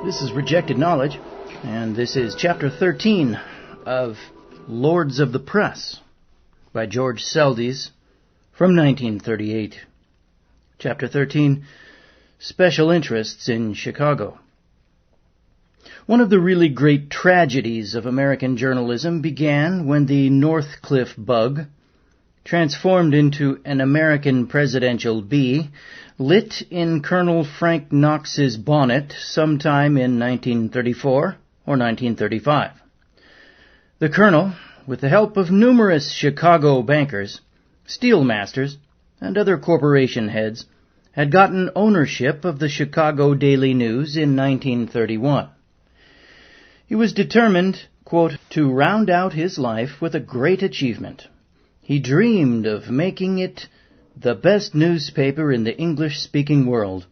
This is Rejected Knowledge, and this is Chapter 13 of Lords of the Press by Georgw Seldes from 1938. Chapter 13, Special Interests in Chicago. One of the really great tragedies of American journalism began when the Northcliffe bug, transformed into an American presidential bee, lit in Colonel Frank Knox's bonnet sometime in 1934 or 1935. The colonel, with the help of numerous Chicago bankers, steelmasters, and other corporation heads, had gotten ownership of the Chicago Daily News in 1931. He was determined, quote, to round out his life with a great achievement. He dreamed of making it the best newspaper in the English-speaking world,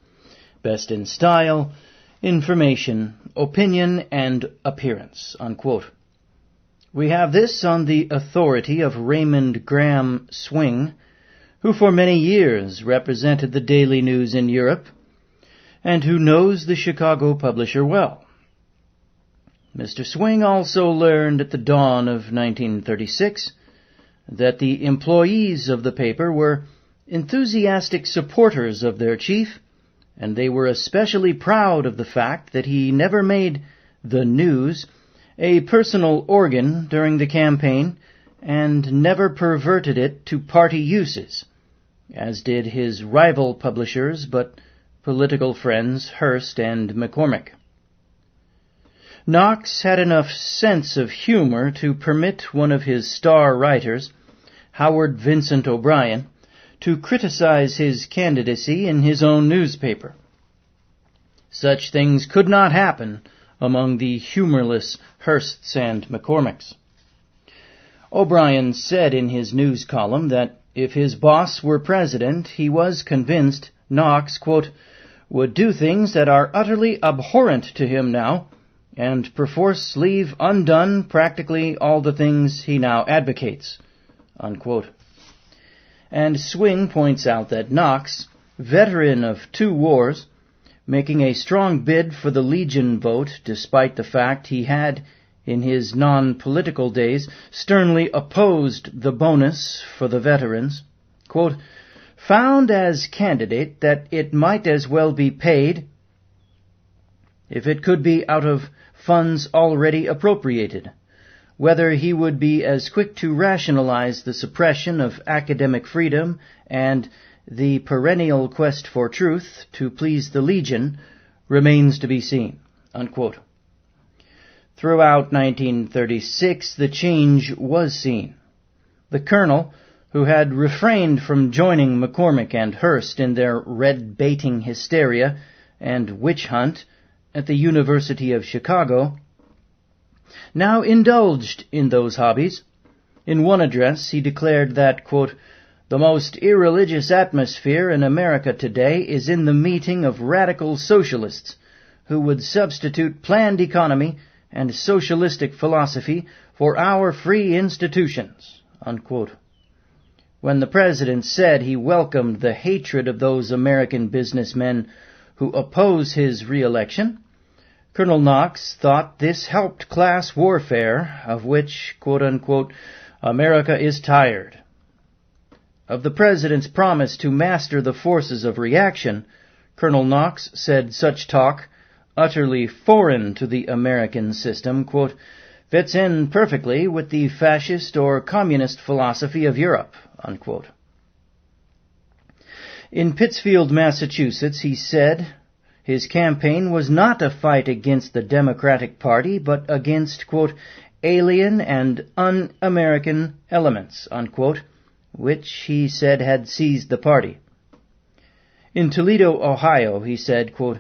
best in style, information, opinion, and appearance, unquote. We have this on the authority of Raymond Graham Swing, who for many years represented the Daily News in Europe, and who knows the Chicago publisher well. Mr. Swing also learned at the dawn of 1936 that the employees of the paper were enthusiastic supporters of their chief, and they were especially proud of the fact that he never made the news a personal organ during the campaign and never perverted it to party uses, as did his rival publishers but political friends Hearst and McCormick. Knox had enough sense of humor to permit one of his star writers, Howard Vincent O'Brien, to criticize his candidacy in his own newspaper. Such things could not happen among the humorless Hearsts and McCormicks. O'Brien said in his news column that if his boss were president, he was convinced Knox, quote, would do things that are utterly abhorrent to him now, and perforce leave undone practically all the things he now advocates, unquote. And Swing points out that Knox, veteran of 2 wars, making a strong bid for the Legion vote despite the fact he had, in his non-political days, sternly opposed the bonus for the veterans, quote, found as candidate that it might as well be paid if it could be out of funds already appropriated, whether he would be as quick to rationalize the suppression of academic freedom and the perennial quest for truth to please the Legion remains to be seen, unquote. Throughout 1936, the change was seen. The colonel, who had refrained from joining McCormick and Hearst in their red-baiting hysteria and witch hunt at the University of Chicago, now indulged in those hobbies. In one address, he declared that, quote, the most irreligious atmosphere in America today is in the meeting of radical socialists who would substitute planned economy and socialistic philosophy for our free institutions, unquote. When the president said he welcomed the hatred of those American businessmen who oppose his re-election, Colonel Knox thought this helped class warfare, of which, quote-unquote, America is tired. Of the President's promise to master the forces of reaction, Colonel Knox said such talk, utterly foreign to the American system, quote, fits in perfectly with the fascist or communist philosophy of Europe, unquote. In Pittsfield, Massachusetts, he said his campaign was not a fight against the Democratic Party, but against, quote, alien and un-American elements, unquote, which he said had seized the party. In Toledo, Ohio, he said, quote,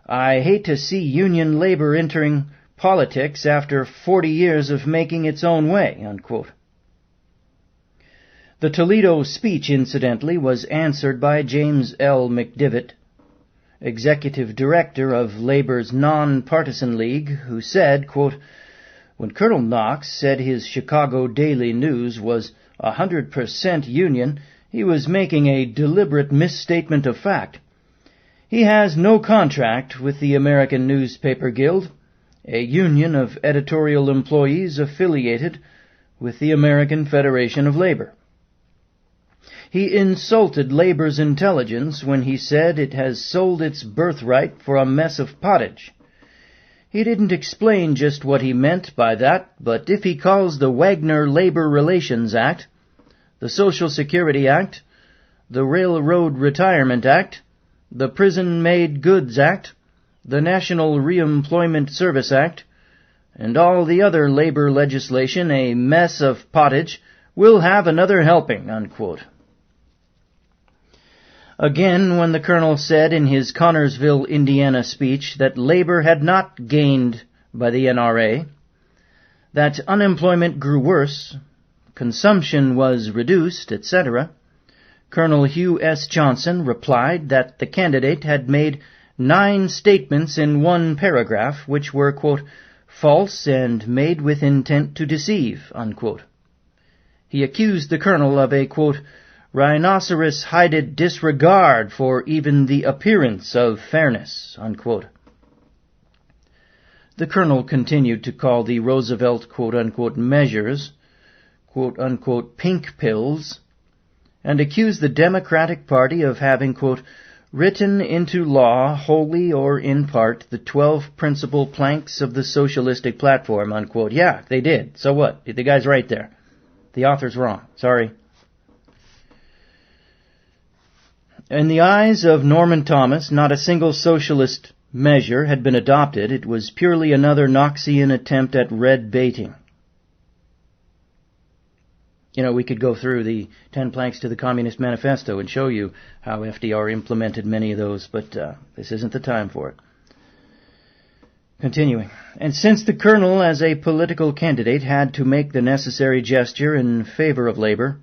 I hate to see union labor entering politics after 40 years of making its own way, unquote. The Toledo speech, incidentally, was answered by James L. McDivitt, executive director of Labor's non-partisan league, who said, quote, when Colonel Knox said his Chicago Daily News was 100% union, he was making a deliberate misstatement of fact. He has no contract with the American Newspaper Guild, a union of editorial employees affiliated with the American Federation of Labor. He insulted labor's intelligence when he said it has sold its birthright for a mess of pottage. He didn't explain just what he meant by that, but if he calls the Wagner Labor Relations Act, the Social Security Act, the Railroad Retirement Act, the Prison Made Goods Act, the National Reemployment Service Act, and all the other labor legislation a mess of pottage, we'll have another helping, unquote. Again, when the Colonel said in his Connorsville, Indiana speech that labor had not gained by the NRA, that unemployment grew worse, consumption was reduced, etc., Colonel Hugh S. Johnson replied that the candidate had made 9 statements in one paragraph which were, quote, false and made with intent to deceive, unquote. He accused the Colonel of a, quote, rhinoceros-hided disregard for even the appearance of fairness, unquote. The Colonel continued to call the Roosevelt, quote-unquote, measures, quote-unquote, pink pills, and accused the Democratic Party of having, quote, written into law, wholly or in part, the 12 principal planks of the socialistic platform, unquote. Yeah, they did. So what? The guy's right there. The author's wrong. Sorry. In the eyes of Norman Thomas, not a single socialist measure had been adopted. It was purely another Knoxian attempt at red baiting. You know, we could go through the 10 planks to the Communist Manifesto and show you how FDR implemented many of those, but this isn't the time for it. Continuing. And since the Colonel, as a political candidate, had to make the necessary gesture in favor of labor,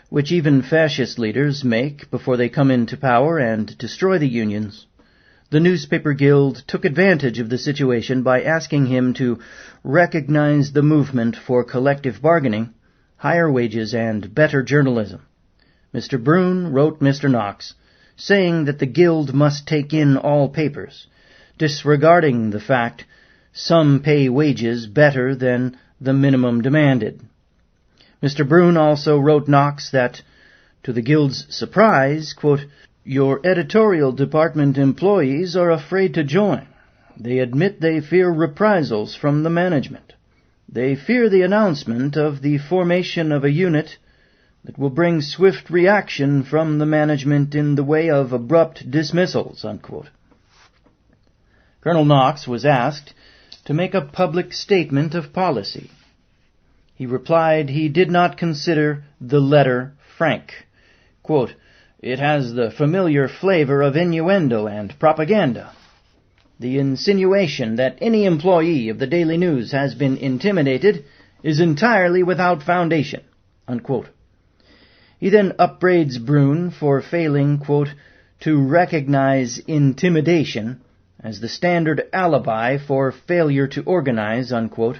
which even fascist leaders make before they come into power and destroy the unions, the Newspaper Guild took advantage of the situation by asking him to recognize the movement for collective bargaining, higher wages, and better journalism. Mr. Brune wrote Mr. Knox, saying that the Guild must take in all papers, disregarding the fact some pay wages better than the minimum demanded. Mr. Brune also wrote Knox that, to the Guild's surprise, quote, your editorial department employees are afraid to join. They admit they fear reprisals from the management. They fear the announcement of the formation of a unit that will bring swift reaction from the management in the way of abrupt dismissals, unquote. Colonel Knox was asked to make a public statement of policy. He replied he did not consider the letter frank. Quote, it has the familiar flavor of innuendo and propaganda. The insinuation that any employee of the Daily News has been intimidated is entirely without foundation, unquote. He then upbraids Brune for failing, quote, to recognize intimidation as the standard alibi for failure to organize, unquote,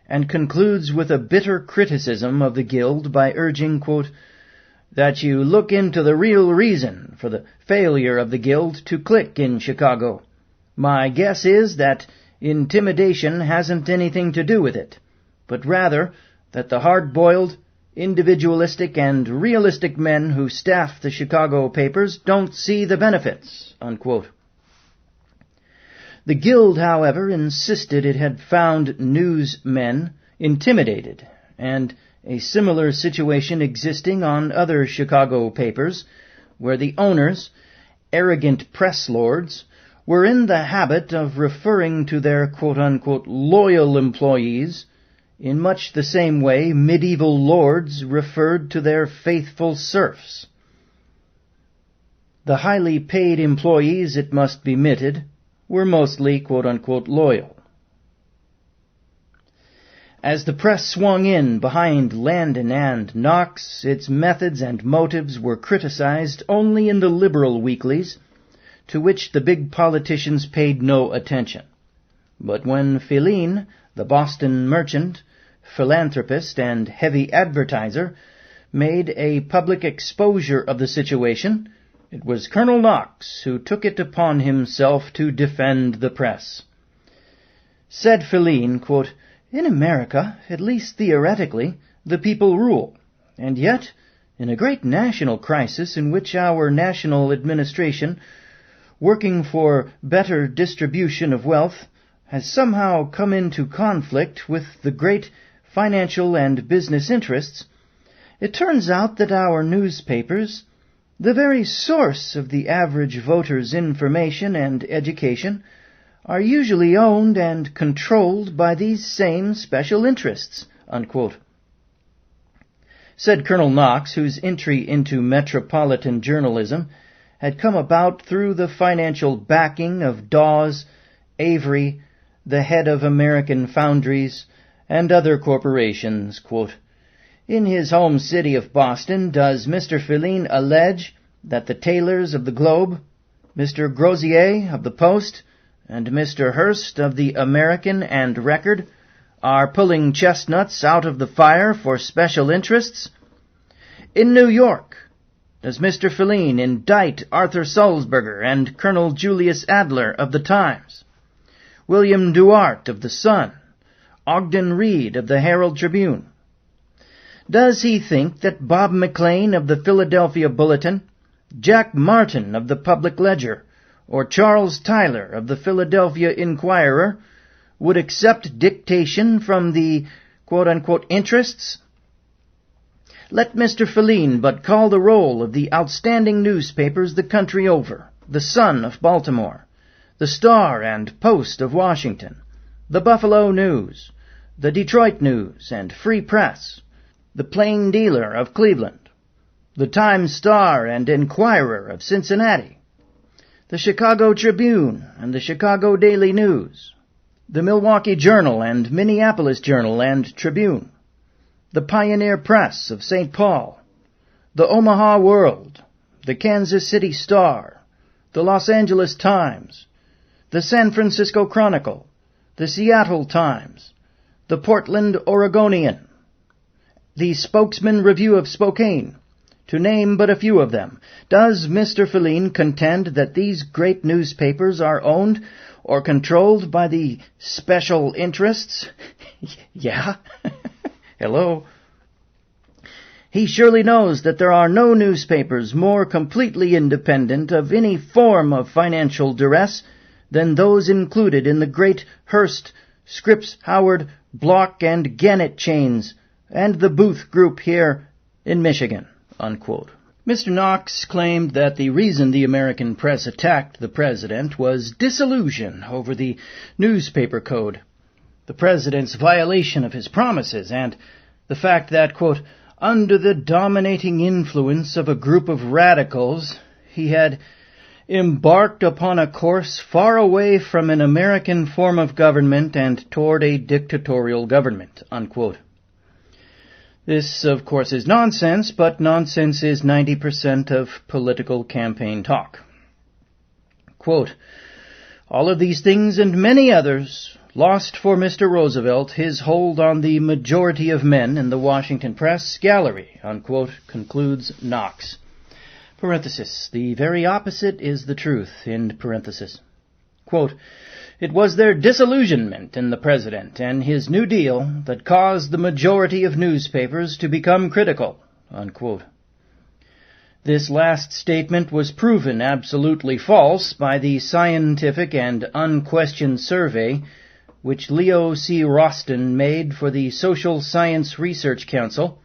and concludes with a bitter criticism of the Guild by urging, quote, that you look into the real reason for the failure of the Guild to click in Chicago. My guess is that intimidation hasn't anything to do with it, but rather that the hard-boiled, individualistic, and realistic men who staff the Chicago papers don't see the benefits, unquote. The Guild, however, insisted it had found newsmen intimidated, and a similar situation existing on other Chicago papers, where the owners, arrogant press lords, were in the habit of referring to their quote-unquote loyal employees in much the same way medieval lords referred to their faithful serfs. The highly paid employees, it must be admitted, were mostly quote-unquote loyal. As the press swung in behind Landon and Knox, its methods and motives were criticized only in the liberal weeklies, to which the big politicians paid no attention. But when Filene, the Boston merchant, philanthropist, and heavy advertiser, made a public exposure of the situation, It was Colonel Knox who took it upon himself to defend the press. Said Filene, quote, "In America, at least theoretically, the people rule, and yet, in a great national crisis in which our national administration, working for better distribution of wealth, has somehow come into conflict with the great financial and business interests, it turns out that our newspapers, the very source of the average voter's information and education, are usually owned and controlled by these same special interests," unquote. Said Colonel Knox, whose entry into metropolitan journalism had come about through the financial backing of Dawes, Avery, the head of American Foundries, and other corporations, quote, "In his home city of Boston, does Mr. Filene allege that the tailors of the Globe, Mr. Grozier of the Post, and Mr. Hearst of the American and Record are pulling chestnuts out of the fire for special interests? In New York, does Mr. Filene indict Arthur Sulzberger and Colonel Julius Adler of the Times, William Duarte of the Sun, Ogden Reed of the Herald Tribune? Does he think that Bob McLean of the Philadelphia Bulletin, Jack Martin of the Public Ledger, or Charles Tyler of the Philadelphia Inquirer would accept dictation from the quote-unquote interests? Let Mr. Filene but call the roll of the outstanding newspapers the country over, the Sun of Baltimore, the Star and Post of Washington, the Buffalo News, the Detroit News and Free Press, the Plain Dealer of Cleveland, the Times-Star and Inquirer of Cincinnati, the Chicago Tribune and the Chicago Daily News, the Milwaukee Journal and Minneapolis Journal and Tribune, the Pioneer Press of St. Paul, the Omaha World, the Kansas City Star, the Los Angeles Times, the San Francisco Chronicle, the Seattle Times, the Portland Oregonian, the Spokesman Review of Spokane, to name but a few of them. Does Mr. Filene contend that these great newspapers are owned or controlled by the special interests? Yeah? Hello? He surely knows that there are no newspapers more completely independent of any form of financial duress than those included in the great Hearst, Scripps, Howard, Block, and Gannett chains, and the Booth Group here in Michigan, unquote. Mr. Knox claimed that the reason the American press attacked the president was disillusion over the newspaper code, the president's violation of his promises, and the fact that, quote, under the dominating influence of a group of radicals, he had embarked upon a course far away from an American form of government and toward a dictatorial government, unquote. This, of course, is nonsense, but nonsense is 90% of political campaign talk. Quote, all of these things and many others lost for Mr. Roosevelt his hold on the majority of men in the Washington press gallery, unquote, concludes Knox. Parenthesis, the very opposite is the truth, end parenthesis. Quote, it was their disillusionment in the president and his New Deal that caused the majority of newspapers to become critical, unquote. This last statement was proven absolutely false by the scientific and unquestioned survey which Leo C. Roston made for the Social Science Research Council,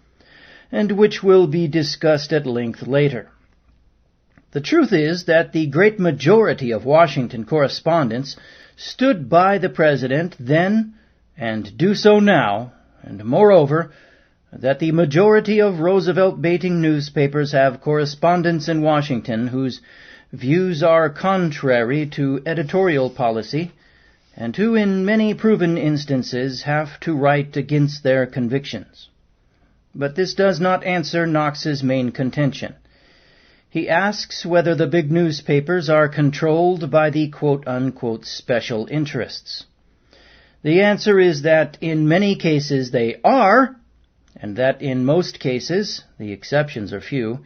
and which will be discussed at length later. The truth is that the great majority of Washington correspondents stood by the president then and do so now, and moreover, that the majority of Roosevelt-baiting newspapers have correspondents in Washington whose views are contrary to editorial policy, and who in many proven instances have to write against their convictions. But this does not answer Knox's main contention. He asks whether the big newspapers are controlled by the quote-unquote special interests. The answer is that in many cases they are, and that in most cases, the exceptions are few,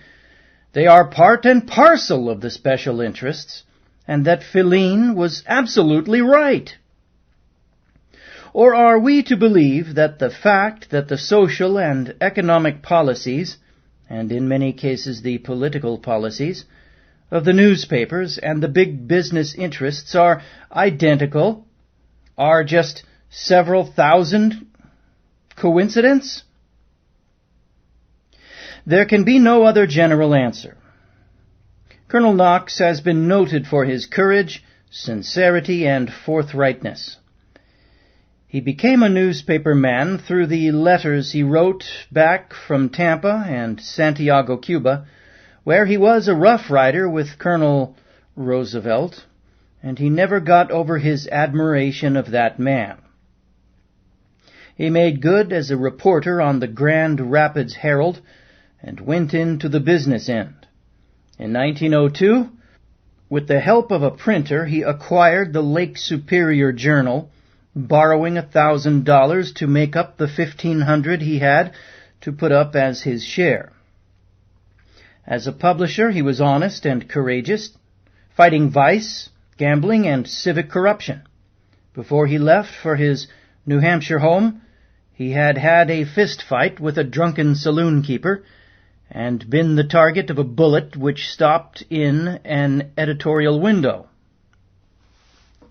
They are part and parcel of the special interests, and that Filene was absolutely right? Or are we to believe that the fact that the social and economic policies, and in many cases the political policies, of the newspapers and the big business interests are identical, are just several thousand coincidence? There can be no other general answer. Colonel Knox has been noted for his courage, sincerity, and forthrightness. He became a newspaper man through the letters he wrote back from Tampa and Santiago, Cuba, where he was a rough rider with Colonel Roosevelt, and he never got over his admiration of that man. He made good as a reporter on the Grand Rapids Herald and went into the business end. In 1902, with the help of a printer, he acquired the Lake Superior Journal, borrowing $1,000 to make up the $1,500 he had to put up as his share. As a publisher, he was honest and courageous, fighting vice, gambling, and civic corruption. Before he left for his New Hampshire home, he had had a fist fight with a drunken saloon keeper and been the target of a bullet which stopped in an editorial window.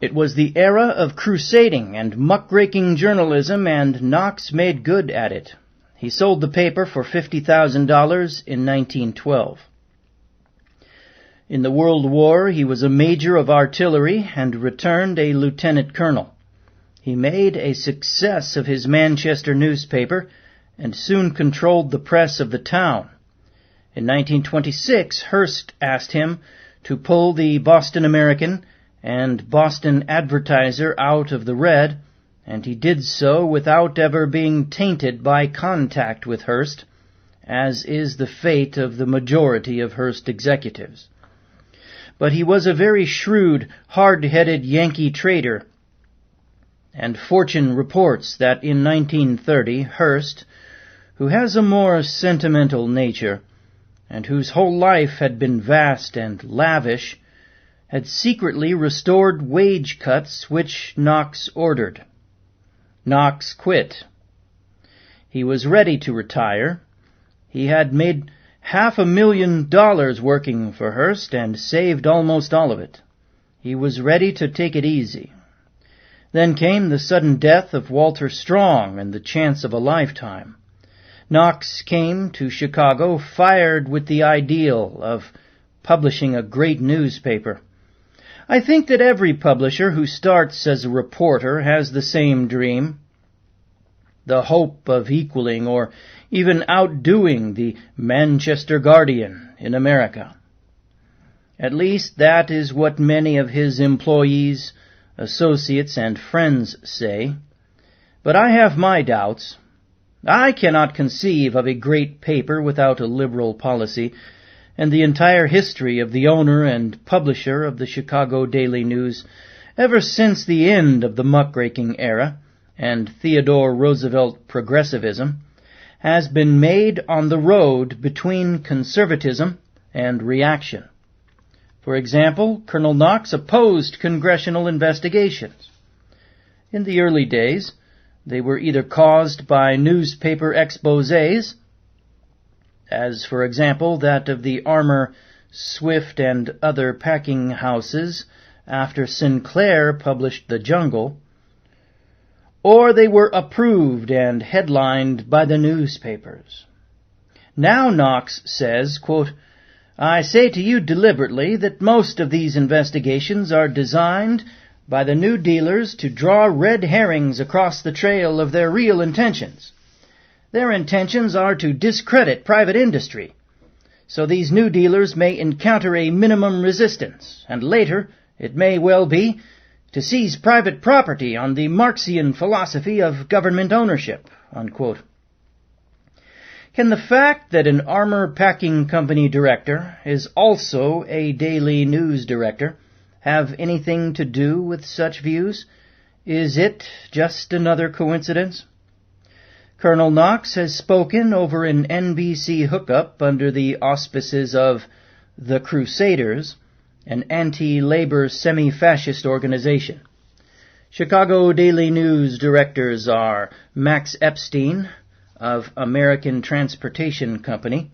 It was the era of crusading and muckraking journalism, and Knox made good at it. He sold the paper for $50,000 in 1912. In the World War, he was a major of artillery and returned a lieutenant colonel. He made a success of his Manchester newspaper and soon controlled the press of the town. In 1926, Hearst asked him to pull the Boston American and Boston Advertiser out of the red, and he did so without ever being tainted by contact with Hearst, as is the fate of the majority of Hearst executives. But he was a very shrewd, hard-headed Yankee trader, and Fortune reports that in 1930 Hearst, who has a more sentimental nature, and whose whole life had been vast and lavish, had secretly restored wage cuts which Knox ordered. Knox quit. He was ready to retire. He had made $500,000 working for Hearst and saved almost all of it. He was ready to take it easy. Then came the sudden death of Walter Strong and the chance of a lifetime. Knox came to Chicago fired with the ideal of publishing a great newspaper. I think that every publisher who starts as a reporter has the same dream, the hope of equaling or even outdoing the Manchester Guardian in America. At least that is what many of his employees, associates, and friends say. But I have my doubts. I cannot conceive of a great paper without a liberal policy, and the entire history of the owner and publisher of the Chicago Daily News, ever since the end of the muckraking era and Theodore Roosevelt progressivism, has been made on the road between conservatism and reaction. For example, Colonel Knox opposed congressional investigations. In the early days, they were either caused by newspaper exposés, as for example that of the Armour, Swift, and other packing houses after Sinclair published The Jungle, or they were approved and headlined by the newspapers. Now Knox says, quote, "I say to you deliberately that most of these investigations are designed by the new dealers to draw red herrings across the trail of their real intentions. Their intentions are to discredit private industry, so these new dealers may encounter a minimum resistance, and later, it may well be, to seize private property on the Marxian philosophy of government ownership." Unquote. Can the fact that an armor packing company director is also a daily news director have anything to do with such views? Is it just another coincidence? Colonel Knox has spoken over an NBC hookup under the auspices of the Crusaders, an anti-labor semi-fascist organization. Chicago Daily News directors are Max Epstein of American Transportation Company,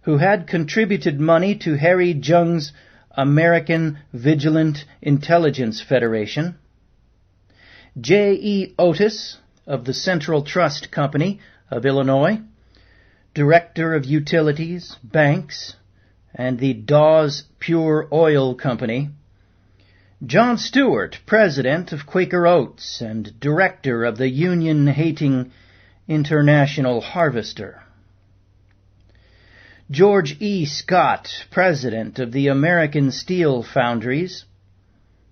who had contributed money to Harry Jung's American Vigilant Intelligence Federation, J.E. Otis of the Central Trust Company of Illinois, Director of Utilities, Banks, and the Dawes Pure Oil Company, John Stewart, President of Quaker Oats and Director of the Union-hating International Harvester, George E. Scott, President of the American Steel Foundries,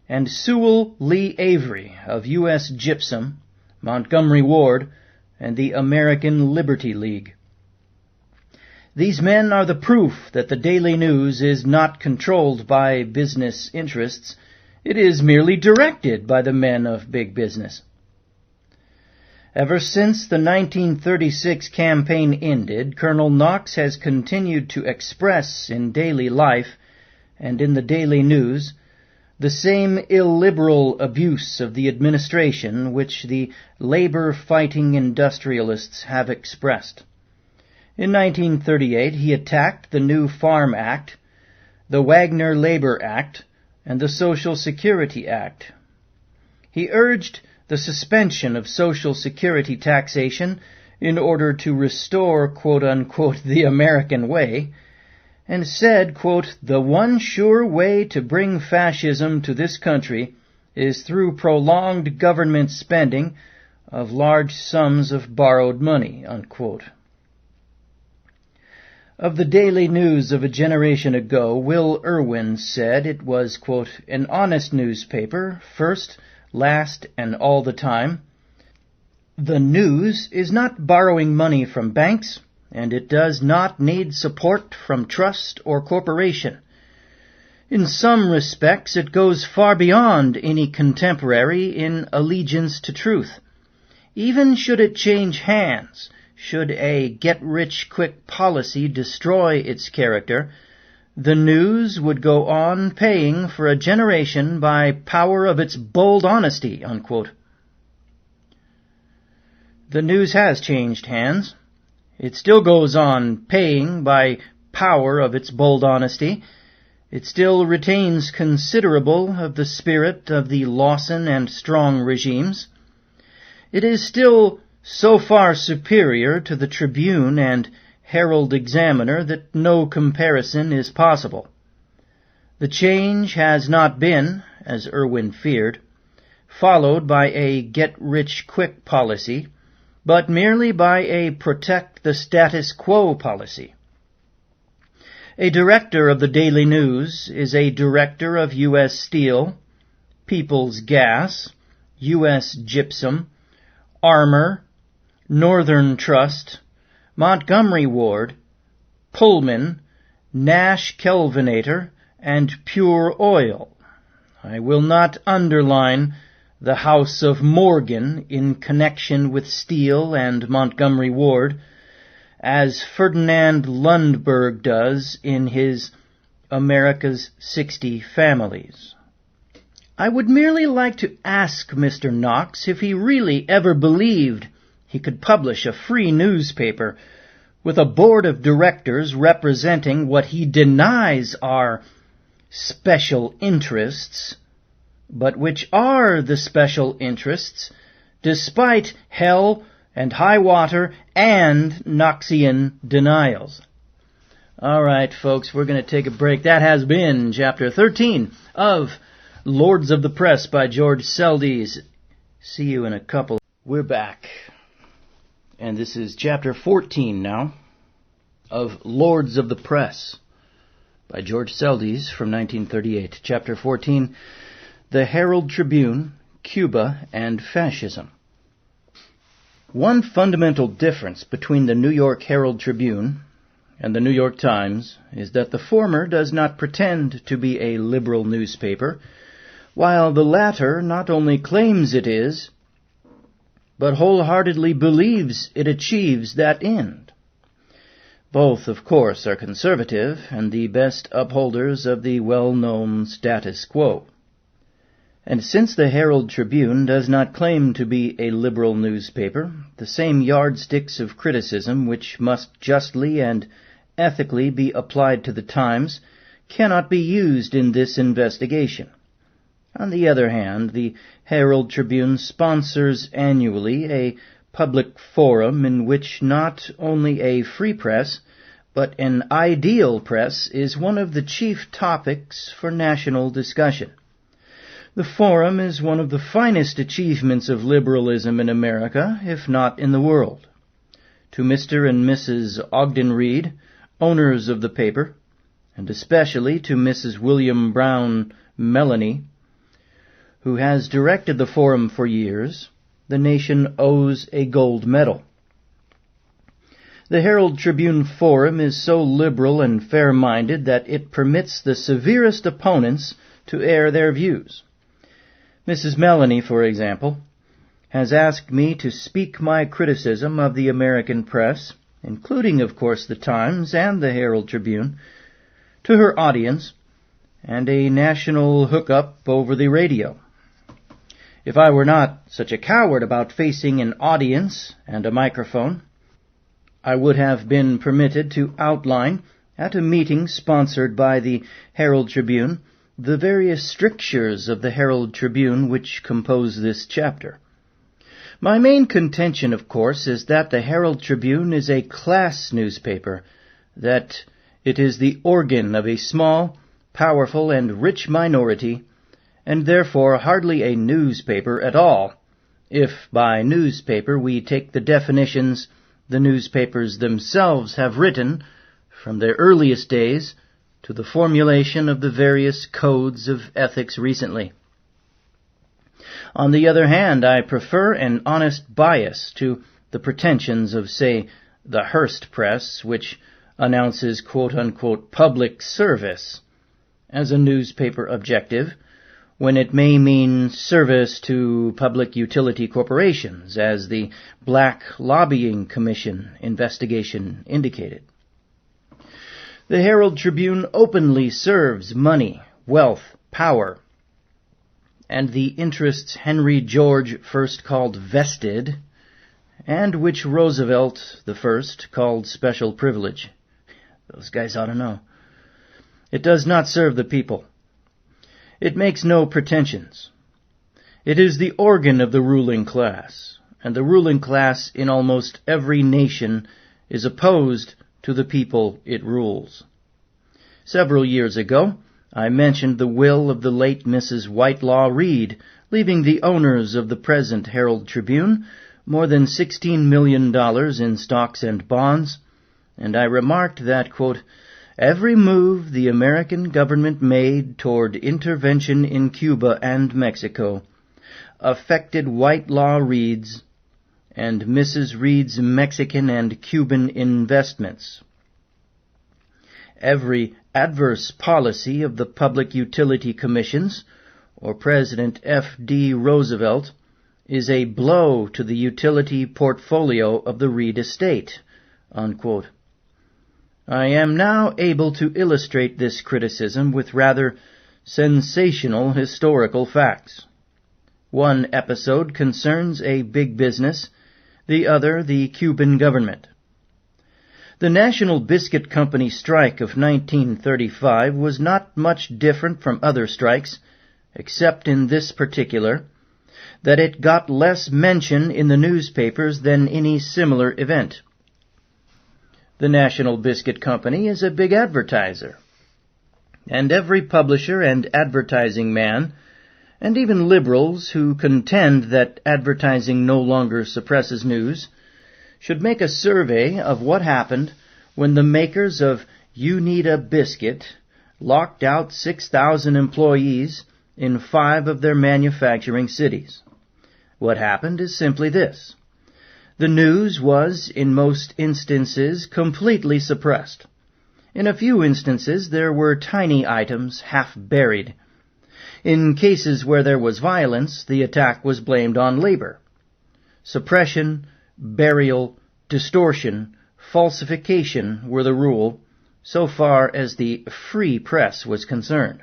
and Sewell Lee Avery of U.S. Gypsum, Montgomery Ward, and the American Liberty League. These men are the proof that the Daily News is not controlled by business interests. It is merely directed by the men of big business. Ever since the 1936 campaign ended, Colonel Knox has continued to express in daily life and in the Daily News the same illiberal abuse of the administration which the labor-fighting industrialists have expressed. In 1938, he attacked the new Farm Act, the Wagner Labor Act, and the Social Security Act. He urged the suspension of Social Security taxation in order to restore, quote-unquote, the American way, and said, quote, "The one sure way to bring fascism to this country is through prolonged government spending of large sums of borrowed money," unquote. Of the Daily News of a generation ago, Will Irwin said it was, quote, "an honest newspaper, first, last, and all the time. The News is not borrowing money from banks, and it does not need support from trust or corporation. In some respects, it goes far beyond any contemporary in allegiance to truth. Even should it change hands, should a get-rich-quick policy destroy its character, the News would go on paying for a generation by power of its bold honesty," unquote. The News has changed hands. It still goes on paying by power of its bold honesty. It still retains considerable of the spirit of the Lawson and Strong regimes. It is still so far superior to the Tribune and Herald Examiner that no comparison is possible. The change has not been, as Irwin feared, followed by a get-rich-quick policy, but merely by a protect-the-status-quo policy. A director of the Daily News is a director of U.S. Steel, People's Gas, U.S. Gypsum, Armor, Northern Trust, Montgomery Ward, Pullman, Nash Kelvinator, and Pure Oil. I will not underline the House of Morgan in connection with Steel and Montgomery Ward, as Ferdinand Lundberg does in his America's 60 Families. I would merely like to ask Mr. Knox if he really ever believed he could publish a free newspaper with a board of directors representing what he denies are special interests, but which are the special interests despite hell and high water and Knoxian denials. All right, folks, we're going to take a break. That has been Chapter 13 of Lords of the Press by Georgw Seldes. See you in a couple. We're back. And this is Chapter 14 now of Lords of the Press by Georgw Seldes from 1938. Chapter 14, The Herald Tribune, Cuba, and Fascism. One fundamental difference between the New York Herald Tribune and the New York Times is that the former does not pretend to be a liberal newspaper, while the latter not only claims it is, but wholeheartedly believes it achieves that end. Both, of course, are conservative and the best upholders of the well-known status quo. And since the Herald Tribune does not claim to be a liberal newspaper, the same yardsticks of criticism which must justly and ethically be applied to the Times cannot be used in this investigation. On the other hand, the Herald Tribune sponsors annually a public forum in which not only a free press, but an ideal press is one of the chief topics for national discussion. The forum is one of the finest achievements of liberalism in America, if not in the world. To Mr. and Mrs. Ogden Reed, owners of the paper, and especially to Mrs. William Brown Melanie, who has directed the forum for years, the nation owes a gold medal. The Herald Tribune Forum is so liberal and fair-minded that it permits the severest opponents to air their views. Mrs. Melanie, for example, has asked me to speak my criticism of the American press, including, of course, the Times and the Herald Tribune, to her audience and a national hookup over the radio. If I were not such a coward about facing an audience and a microphone, I would have been permitted to outline, at a meeting sponsored by the Herald Tribune, the various strictures of the Herald Tribune which compose this chapter. My main contention, of course, is that the Herald Tribune is a class newspaper, that it is the organ of a small, powerful, and rich minority, and therefore hardly a newspaper at all, if by newspaper we take the definitions the newspapers themselves have written from their earliest days to the formulation of the various codes of ethics recently. On the other hand, I prefer an honest bias to the pretensions of, say, the Hearst press, which announces quote-unquote public service as a newspaper objective, when it may mean service to public utility corporations, as the Black Lobbying Commission investigation indicated. The Herald Tribune openly serves money, wealth, power, and the interests Henry George first called vested, and which Roosevelt the first called special privilege. Those guys ought to know. It does not serve the people. It makes no pretensions. It is the organ of the ruling class, and the ruling class in almost every nation is opposed to the people it rules. Several years ago, I mentioned the will of the late Mrs. Whitelaw Reid, leaving the owners of the present Herald Tribune more than $16 million in stocks and bonds, and I remarked that, quote, every move the American government made toward intervention in Cuba and Mexico affected Whitelaw Reid's and Mrs. Reid's Mexican and Cuban investments. Every adverse policy of the Public Utility Commissions, or President F.D. Roosevelt, is a blow to the utility portfolio of the Reid estate, unquote. I am now able to illustrate this criticism with rather sensational historical facts. One episode concerns a big business, the other the Cuban government. The National Biscuit Company strike of 1935 was not much different from other strikes, except in this particular, that it got less mention in the newspapers than any similar event. The National Biscuit Company is a big advertiser, and every publisher and advertising man, and even liberals who contend that advertising no longer suppresses news, should make a survey of what happened when the makers of You Need a Biscuit locked out 6,000 employees in 5 of their manufacturing cities. What happened is simply this. The news was, in most instances, completely suppressed. In a few instances, there were tiny items half buried. In cases where there was violence, the attack was blamed on labor. Suppression, burial, distortion, falsification were the rule, so far as the free press was concerned.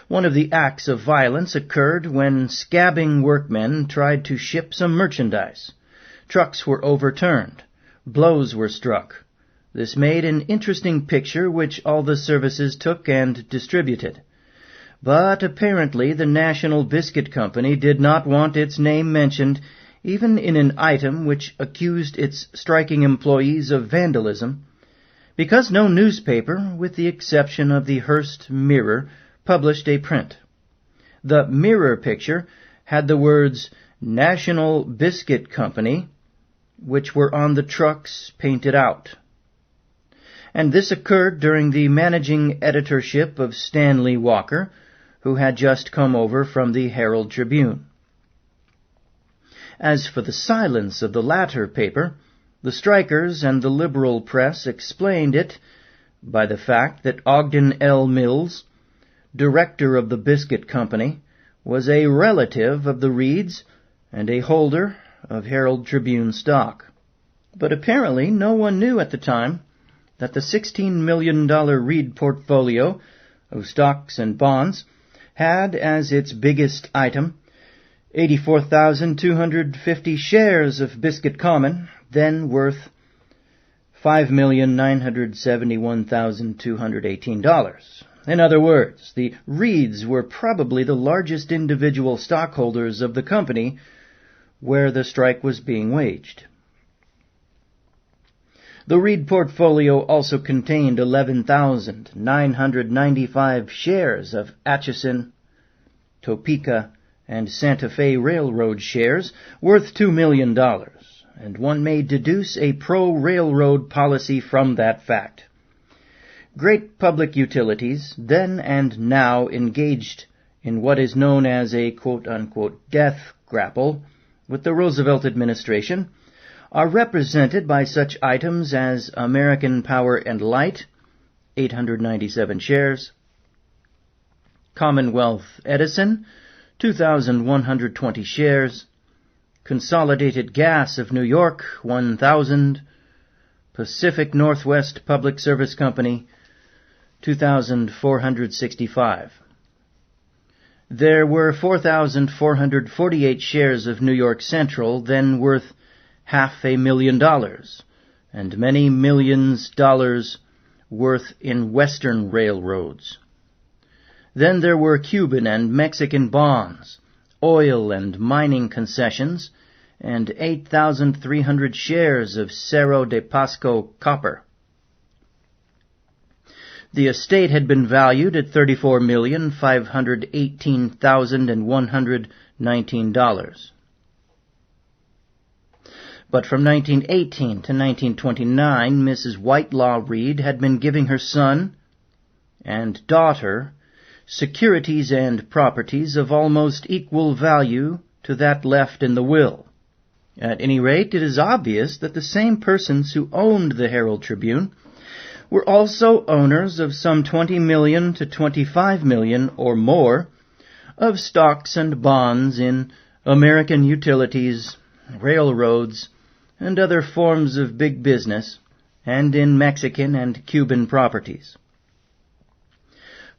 One of the acts of violence occurred when scabbing workmen tried to ship some merchandise. Trucks were overturned. Blows were struck. This made an interesting picture which all the services took and distributed. But apparently the National Biscuit Company did not want its name mentioned, even in an item which accused its striking employees of vandalism, because no newspaper, with the exception of the Hearst Mirror, published a print. The Mirror picture had the words National Biscuit Company, which were on the trucks painted out. And this occurred during the managing editorship of Stanley Walker, who had just come over from the Herald Tribune. As for the silence of the latter paper, the strikers and the liberal press explained it by the fact that Ogden L. Mills, director of the Biscuit Company, was a relative of the Reeds and a holder of Herald Tribune stock. But apparently no one knew at the time that the $16 million Reed portfolio of stocks and bonds had as its biggest item 84,250 shares of Biscuit Common, then worth $5,971,218. In other words, the Reeds were probably the largest individual stockholders of the company where the strike was being waged. The Reed portfolio also contained 11,995 shares of Atchison, Topeka, and Santa Fe Railroad shares worth $2 million, and one may deduce a pro-railroad policy from that fact. Great public utilities, then and now engaged in what is known as a quote-unquote death grapple with the Roosevelt administration, are represented by such items as American Power and Light, 897 shares, Commonwealth Edison, 2,120 shares, Consolidated Gas of New York, 1,000, Pacific Northwest Public Service Company, 2,465. There were 4,448 shares of New York Central, then worth $500,000, and many millions dollars worth in Western railroads. Then there were Cuban and Mexican bonds, oil and mining concessions, and 8,300 shares of Cerro de Pasco copper. The estate had been valued at $34,518,119. But from 1918 to 1929, Mrs. Whitelaw Reed had been giving her son and daughter securities and properties of almost equal value to that left in the will. At any rate, it is obvious that the same persons who owned the Herald Tribune were also owners of some 20 million to 25 million or more of stocks and bonds in American utilities, railroads, and other forms of big business, and in Mexican and Cuban properties.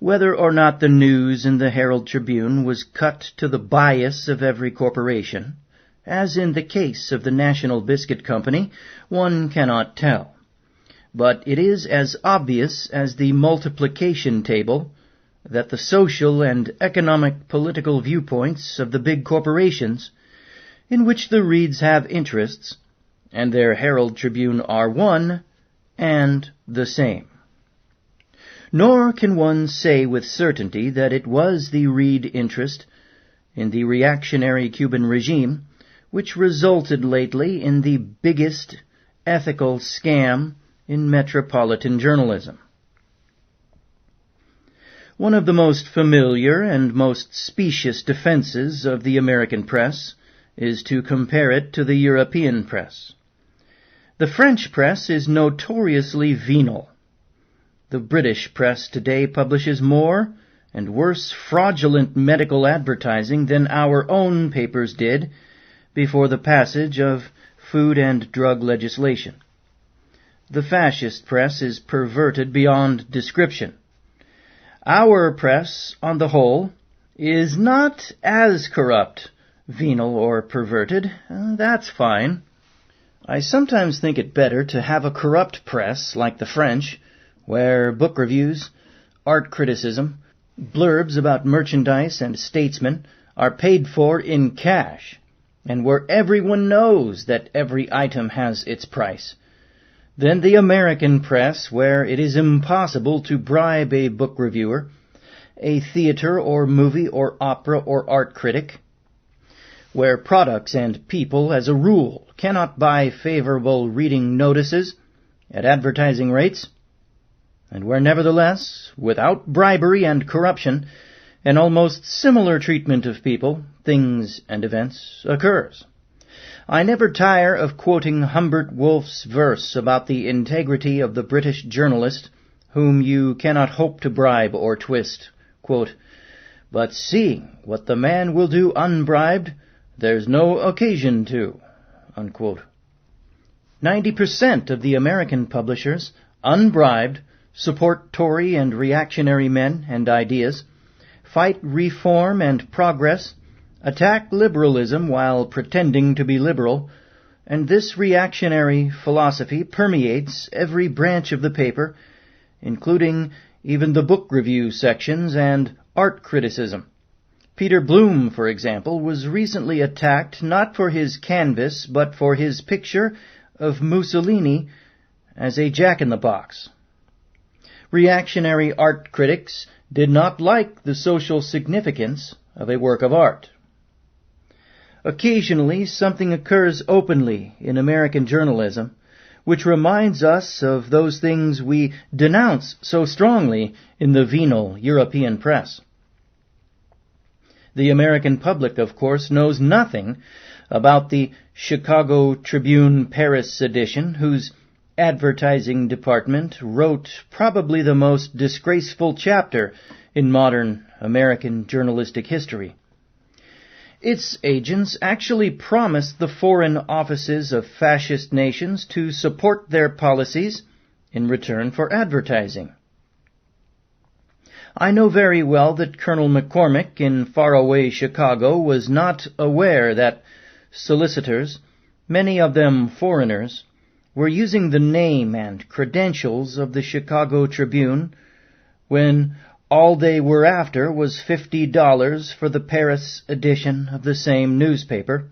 Whether or not the news in the Herald Tribune was cut to the bias of every corporation, as in the case of the National Biscuit Company, one cannot tell. But it is as obvious as the multiplication table that the social and economic political viewpoints of the big corporations, in which the Reeds have interests, and their Herald Tribune are one and the same. Nor can one say with certainty that it was the Reed interest in the reactionary Cuban regime which resulted lately in the biggest ethical scam in metropolitan journalism. One of the most familiar and most specious defenses of the American press is to compare it to the European press. The French press is notoriously venal. The British press today publishes more and worse fraudulent medical advertising than our own papers did before the passage of food and drug legislation. The fascist press is perverted beyond description. Our press, on the whole, is not as corrupt, venal, or perverted. That's fine. I sometimes think it better to have a corrupt press like the French, where book reviews, art criticism, blurbs about merchandise and statesmen are paid for in cash, and where everyone knows that every item has its price, than the American press, where it is impossible to bribe a book reviewer, a theater or movie or opera or art critic, where products and people, as a rule, cannot buy favorable reading notices at advertising rates, and where nevertheless, without bribery and corruption, an almost similar treatment of people, things, and events occurs. I never tire of quoting Humbert Wolff's verse about the integrity of the British journalist, whom you cannot hope to bribe or twist. Quote, "But seeing what the man will do unbribed, there's no occasion to." Unquote. 90% of the American publishers, unbribed, support Tory and reactionary men and ideas, fight reform and progress, attack liberalism while pretending to be liberal, and this reactionary philosophy permeates every branch of the paper, including even the book review sections and art criticism. Peter Bloom, for example, was recently attacked not for his canvas, but for his picture of Mussolini as a jack-in-the-box. Reactionary art critics did not like the social significance of a work of art. Occasionally, something occurs openly in American journalism which reminds us of those things we denounce so strongly in the venal European press. The American public, of course, knows nothing about the Chicago Tribune Paris edition, whose advertising department wrote probably the most disgraceful chapter in modern American journalistic history. Its agents actually promised the foreign offices of fascist nations to support their policies in return for advertising. I know very well that Colonel McCormick in faraway Chicago was not aware that solicitors, many of them foreigners, were using the name and credentials of the Chicago Tribune when all they were after was $50 for the Paris edition of the same newspaper.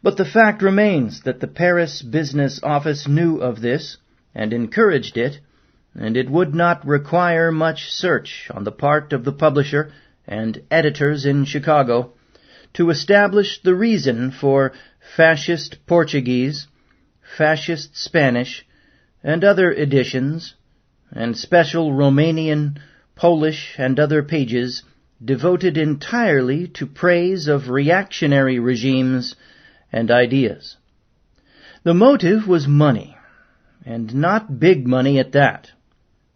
But the fact remains that the Paris business office knew of this and encouraged it, and it would not require much search on the part of the publisher and editors in Chicago to establish the reason for fascist Portuguese, fascist Spanish, and other editions, and special Romanian, Polish, and other pages devoted entirely to praise of reactionary regimes and ideas. The motive was money, and not big money at that.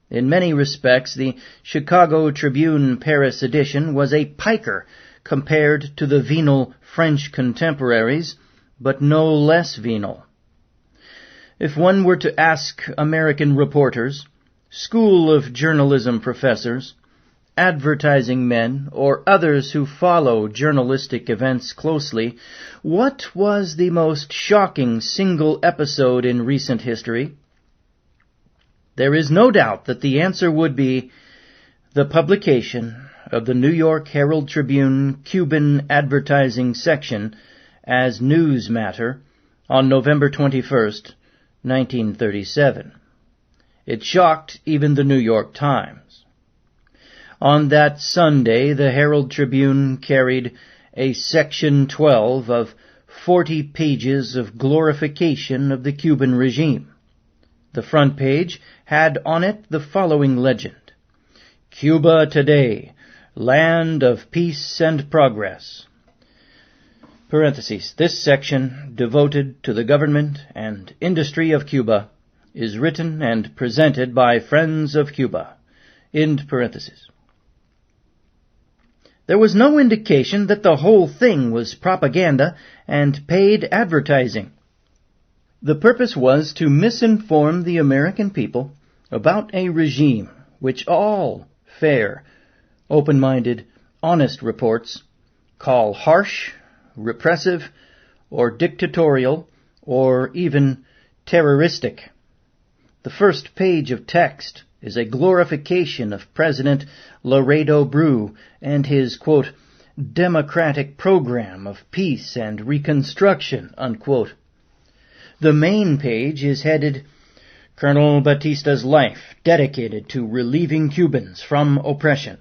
In many respects, the Chicago Tribune Paris edition was a piker compared to the venal French contemporaries, but no less venal. If one were to ask American reporters, School of Journalism professors, advertising men, or others who follow journalistic events closely, what was the most shocking single episode in recent history? There is no doubt that the answer would be the publication of the New York Herald Tribune Cuban advertising section as news matter on November 21st, 1937. It shocked even the New York Times. On that Sunday, the Herald Tribune carried a Section 12 of 40 pages of glorification of the Cuban regime. The front page had on it the following legend: "Cuba Today, Land of Peace and Progress." Parentheses. This section, devoted to the government and industry of Cuba, is written and presented by Friends of Cuba. End parentheses. There was no indication that the whole thing was propaganda and paid advertising. The purpose was to misinform the American people about a regime which all fair, open-minded, honest reports call harsh, repressive, or dictatorial, or even terroristic. The first page of text is a glorification of President Laredo Brew and his, quote, democratic program of peace and reconstruction, unquote. The main page is headed, Colonel Batista's life dedicated to relieving Cubans from oppression.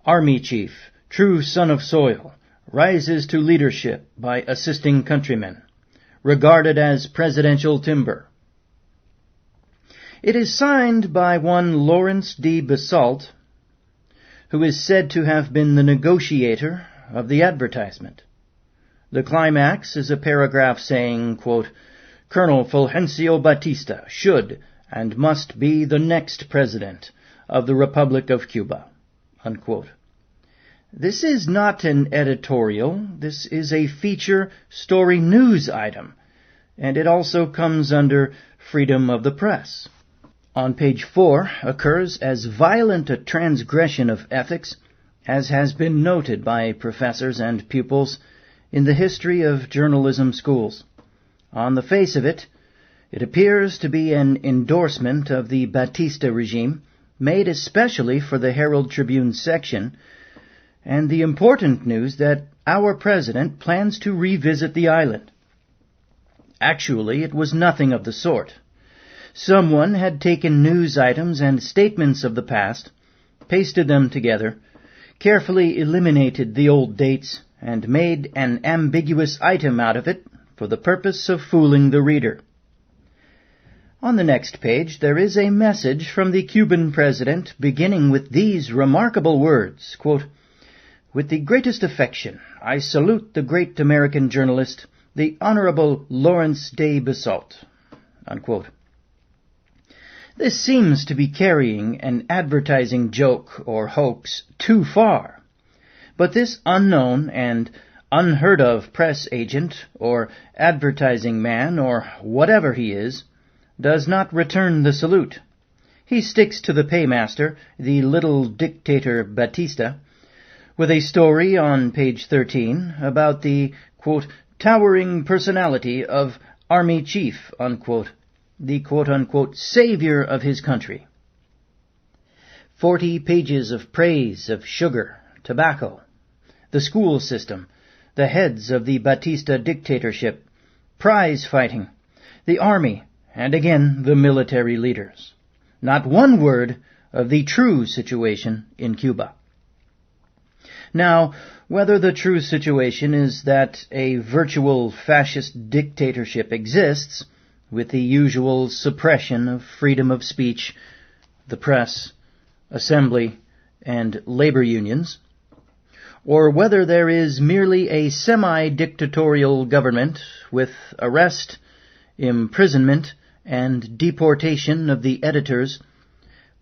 Army Chief, true son of soil, rises to leadership by assisting countrymen, regarded as presidential timber. It is signed by one Lawrence D. Basalt, who is said to have been the negotiator of the advertisement. The climax is a paragraph saying, quote, Colonel Fulgencio Batista should and must be the next president of the Republic of Cuba, unquote. This is not an editorial. This is a feature story news item, and it also comes under freedom of the press. On page 4 occurs as violent a transgression of ethics as has been noted by professors and pupils in the history of journalism schools. On the face of it, it appears to be an endorsement of the Batista regime, made especially for the Herald Tribune section, and the important news that our president plans to revisit the island. Actually, it was nothing of the sort. Someone had taken news items and statements of the past, pasted them together, carefully eliminated the old dates, and made an ambiguous item out of it for the purpose of fooling the reader. On the next page there is a message from the Cuban president beginning with these remarkable words, quote, With the greatest affection, I salute the great American journalist, the Honorable Lawrence D. Basalt, unquote. This seems to be carrying an advertising joke or hoax too far. But this unknown and unheard of press agent or advertising man or whatever he is does not return the salute. He sticks to the paymaster, the little dictator Batista, with a story on page 13 about the, quote, towering personality of Army Chief, unquote, the quote-unquote savior of his country. 40 pages of praise of sugar, tobacco, the school system, the heads of the Batista dictatorship, prize fighting, the army, and again the military leaders. Not one word of the true situation in Cuba. Now, whether the true situation is that a virtual fascist dictatorship exists, with the usual suppression of freedom of speech, the press, assembly, and labor unions, or whether there is merely a semi-dictatorial government with arrest, imprisonment, and deportation of the editors,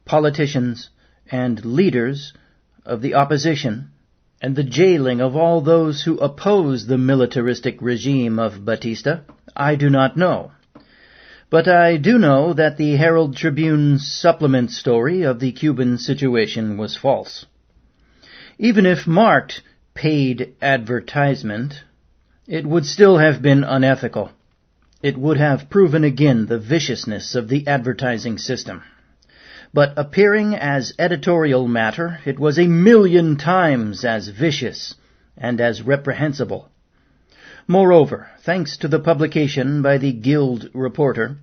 politicians, and leaders of the opposition, and the jailing of all those who oppose the militaristic regime of Batista, I do not know. But I do know that the Herald Tribune's supplement story of the Cuban situation was false. Even if marked paid advertisement, it would still have been unethical. It would have proven again the viciousness of the advertising system. But appearing as editorial matter, it was 1,000,000 times as vicious and as reprehensible. Moreover, thanks to the publication by the Guild reporter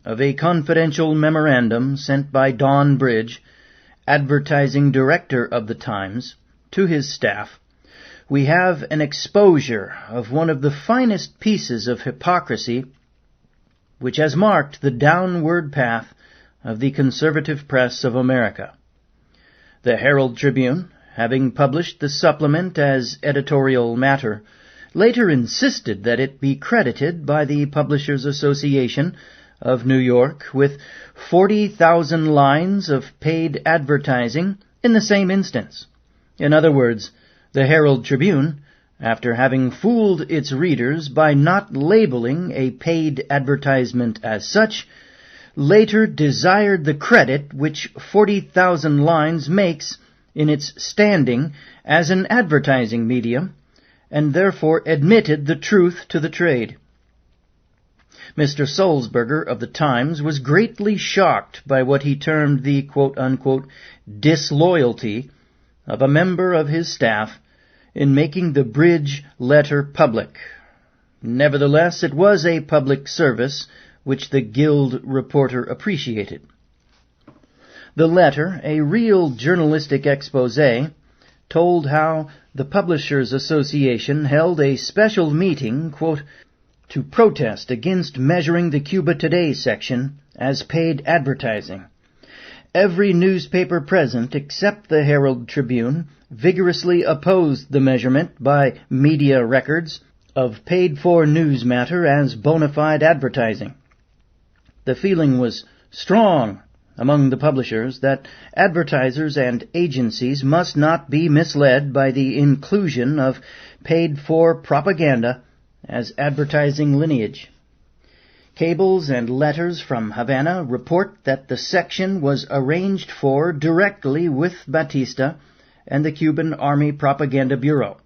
of a confidential memorandum sent by Don Bridge, advertising director of the Times, to his staff, we have an exposure of one of the finest pieces of hypocrisy which has marked the downward path of the conservative press of America. The Herald Tribune, having published the supplement as editorial matter, later insisted that it be credited by the Publishers Association of New York with 40,000 lines of paid advertising in the same instance. In other words, The Herald Tribune, after having fooled its readers by not labeling a paid advertisement as such, later desired the credit which 40,000 lines makes in its standing as an advertising medium, and therefore admitted the truth to the trade. Mr. Sulzberger of the Times was greatly shocked by what he termed the quote-unquote disloyalty of a member of his staff in making the bridge letter public. Nevertheless, it was a public service which the Guild reporter appreciated. The letter, a real journalistic exposé, told how the Publishers Association held a special meeting, quote, to protest against measuring the Cuba Today section as paid advertising. Every newspaper present, except the Herald Tribune, vigorously opposed the measurement by media records of paid-for news matter as bona fide advertising. The feeling was strong among the publishers that advertisers and agencies must not be misled by the inclusion of paid-for propaganda as advertising lineage. Cables and letters from Havana report that the section was arranged for directly with Batista and the Cuban Army Propaganda Bureau.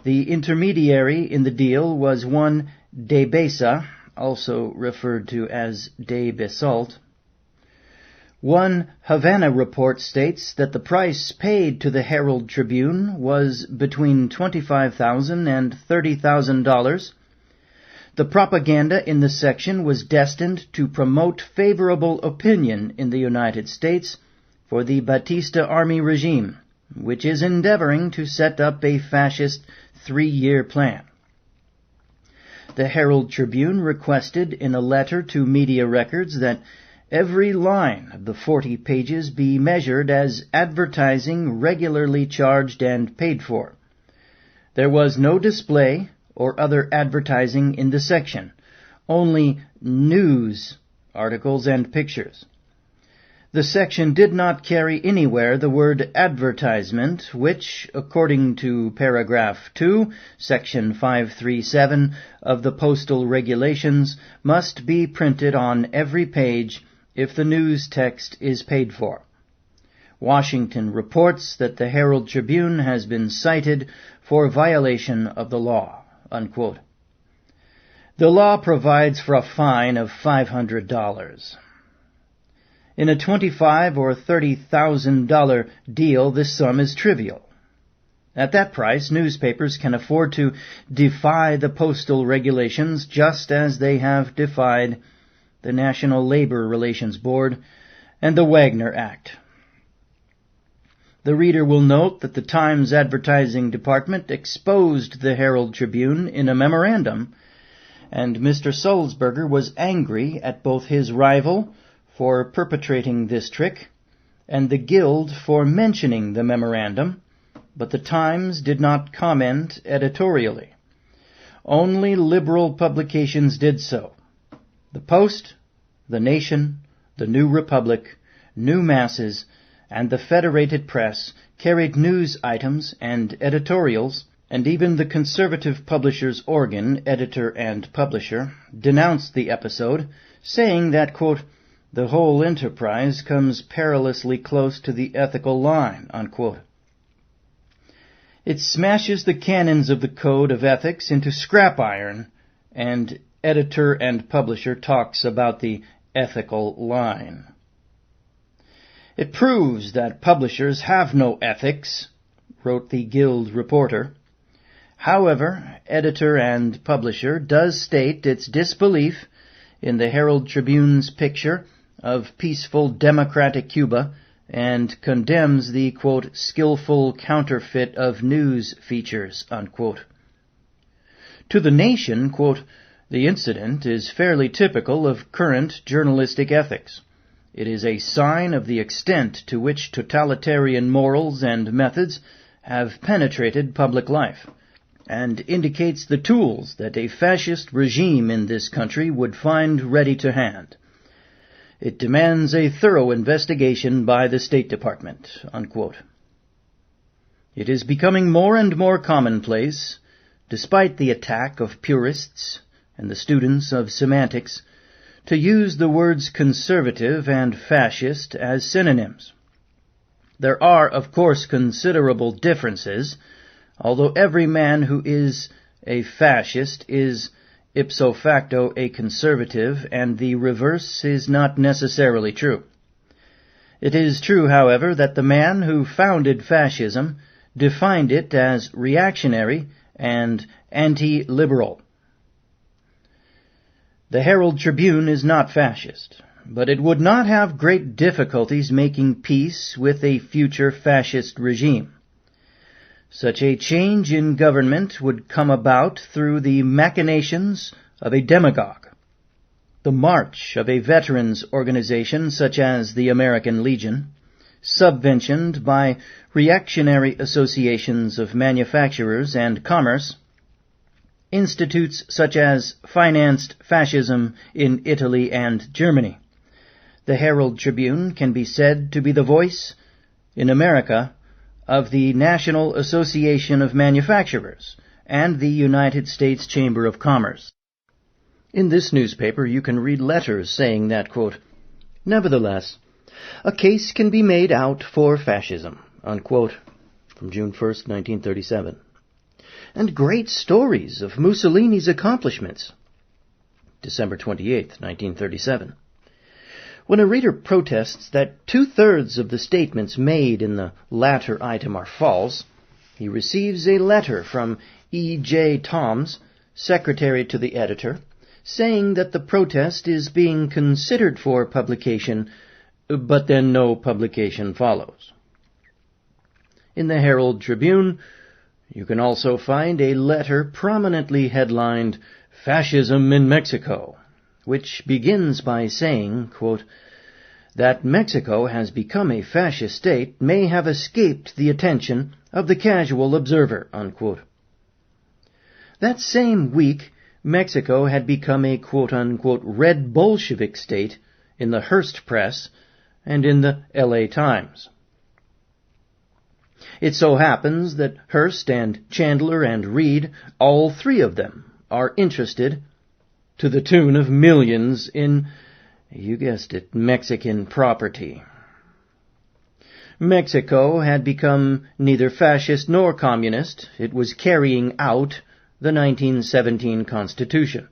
The intermediary in the deal was one De Besa, also referred to as De Basalt. One Havana report states that the price paid to the Herald Tribune was between $25,000 and $30,000. The propaganda in the section was destined to promote favorable opinion in the United States for the Batista Army regime, which is endeavoring to set up a fascist 3-year plan. The Herald Tribune requested in a letter to media records that every line of the 40 pages be measured as advertising regularly charged and paid for. There was no display or other advertising in the section, only news articles and pictures. The section did not carry anywhere the word advertisement, which, according to paragraph 2, section 537 of the Postal Regulations, must be printed on every page if the news text is paid for. Washington reports that the Herald Tribune has been cited for violation of the law, unquote. The law provides for a fine of $500. In a $25,000 or $30,000 deal, this sum is trivial. At that price, newspapers can afford to defy the postal regulations just as they have defied the National Labor Relations Board and the Wagner Act. The reader will note that the Times Advertising Department exposed the Herald Tribune in a memorandum, and Mr. Sulzberger was angry at both his rival for perpetrating this trick and the Guild for mentioning the memorandum, but the Times did not comment editorially. Only liberal publications did so. The Post, the Nation, the New Republic, New Masses, and the Federated Press carried news items and editorials, and even the conservative publishers' organ, editor and publisher, denounced the episode, saying that, quote, the whole enterprise comes perilously close to the ethical line, unquote. It smashes the canons of the code of ethics into scrap iron, and editor and publisher talks about the ethical line. It proves that publishers have no ethics, wrote the Guild reporter. However, editor and publisher does state its disbelief in the Herald Tribune's picture of peaceful democratic Cuba and condemns the, quote, skillful counterfeit of news features, unquote. To the Nation, quote, the incident is fairly typical of current journalistic ethics. It is a sign of the extent to which totalitarian morals and methods have penetrated public life, and indicates the tools that a fascist regime in this country would find ready to hand. It demands a thorough investigation by the State Department, unquote. It is becoming more and more commonplace, despite the attack of purists and the students of semantics, to use the words conservative and fascist as synonyms. There are, of course, considerable differences, although every man who is a fascist is ipso facto a conservative, and the reverse is not necessarily true. It is true, however, that the man who founded fascism defined it as reactionary and anti-liberal. The Herald Tribune is not fascist, but it would not have great difficulties making peace with a future fascist regime. Such a change in government would come about through the machinations of a demagogue, the march of a veterans organization such as the American Legion, subventioned by reactionary associations of manufacturers and commerce, institutes such as financed fascism in Italy and Germany. The Herald Tribune can be said to be the voice, in America, of the National Association of Manufacturers and the United States Chamber of Commerce. In this newspaper you can read letters saying that, quote, "Nevertheless, a case can be made out for fascism," unquote, from June 1st, 1937. And great stories of Mussolini's accomplishments, December 28th, 1937. When a reader protests that 2/3 of the statements made in the latter item are false, he receives a letter from E.J. Toms, secretary to the editor, saying that the protest is being considered for publication, but then no publication follows. In the Herald Tribune, you can also find a letter prominently headlined, "Fascism in Mexico," which begins by saying, quote, "that Mexico has become a fascist state may have escaped the attention of the casual observer," unquote. That same week, Mexico had become a quote-unquote red Bolshevik state in the Hearst Press and in the L.A. Times. It so happens that Hearst and Chandler and Reed, all three of them, are interested, to the tune of millions, in, you guessed it, Mexican property. Mexico had become neither fascist nor communist. It was carrying out the 1917 Constitution.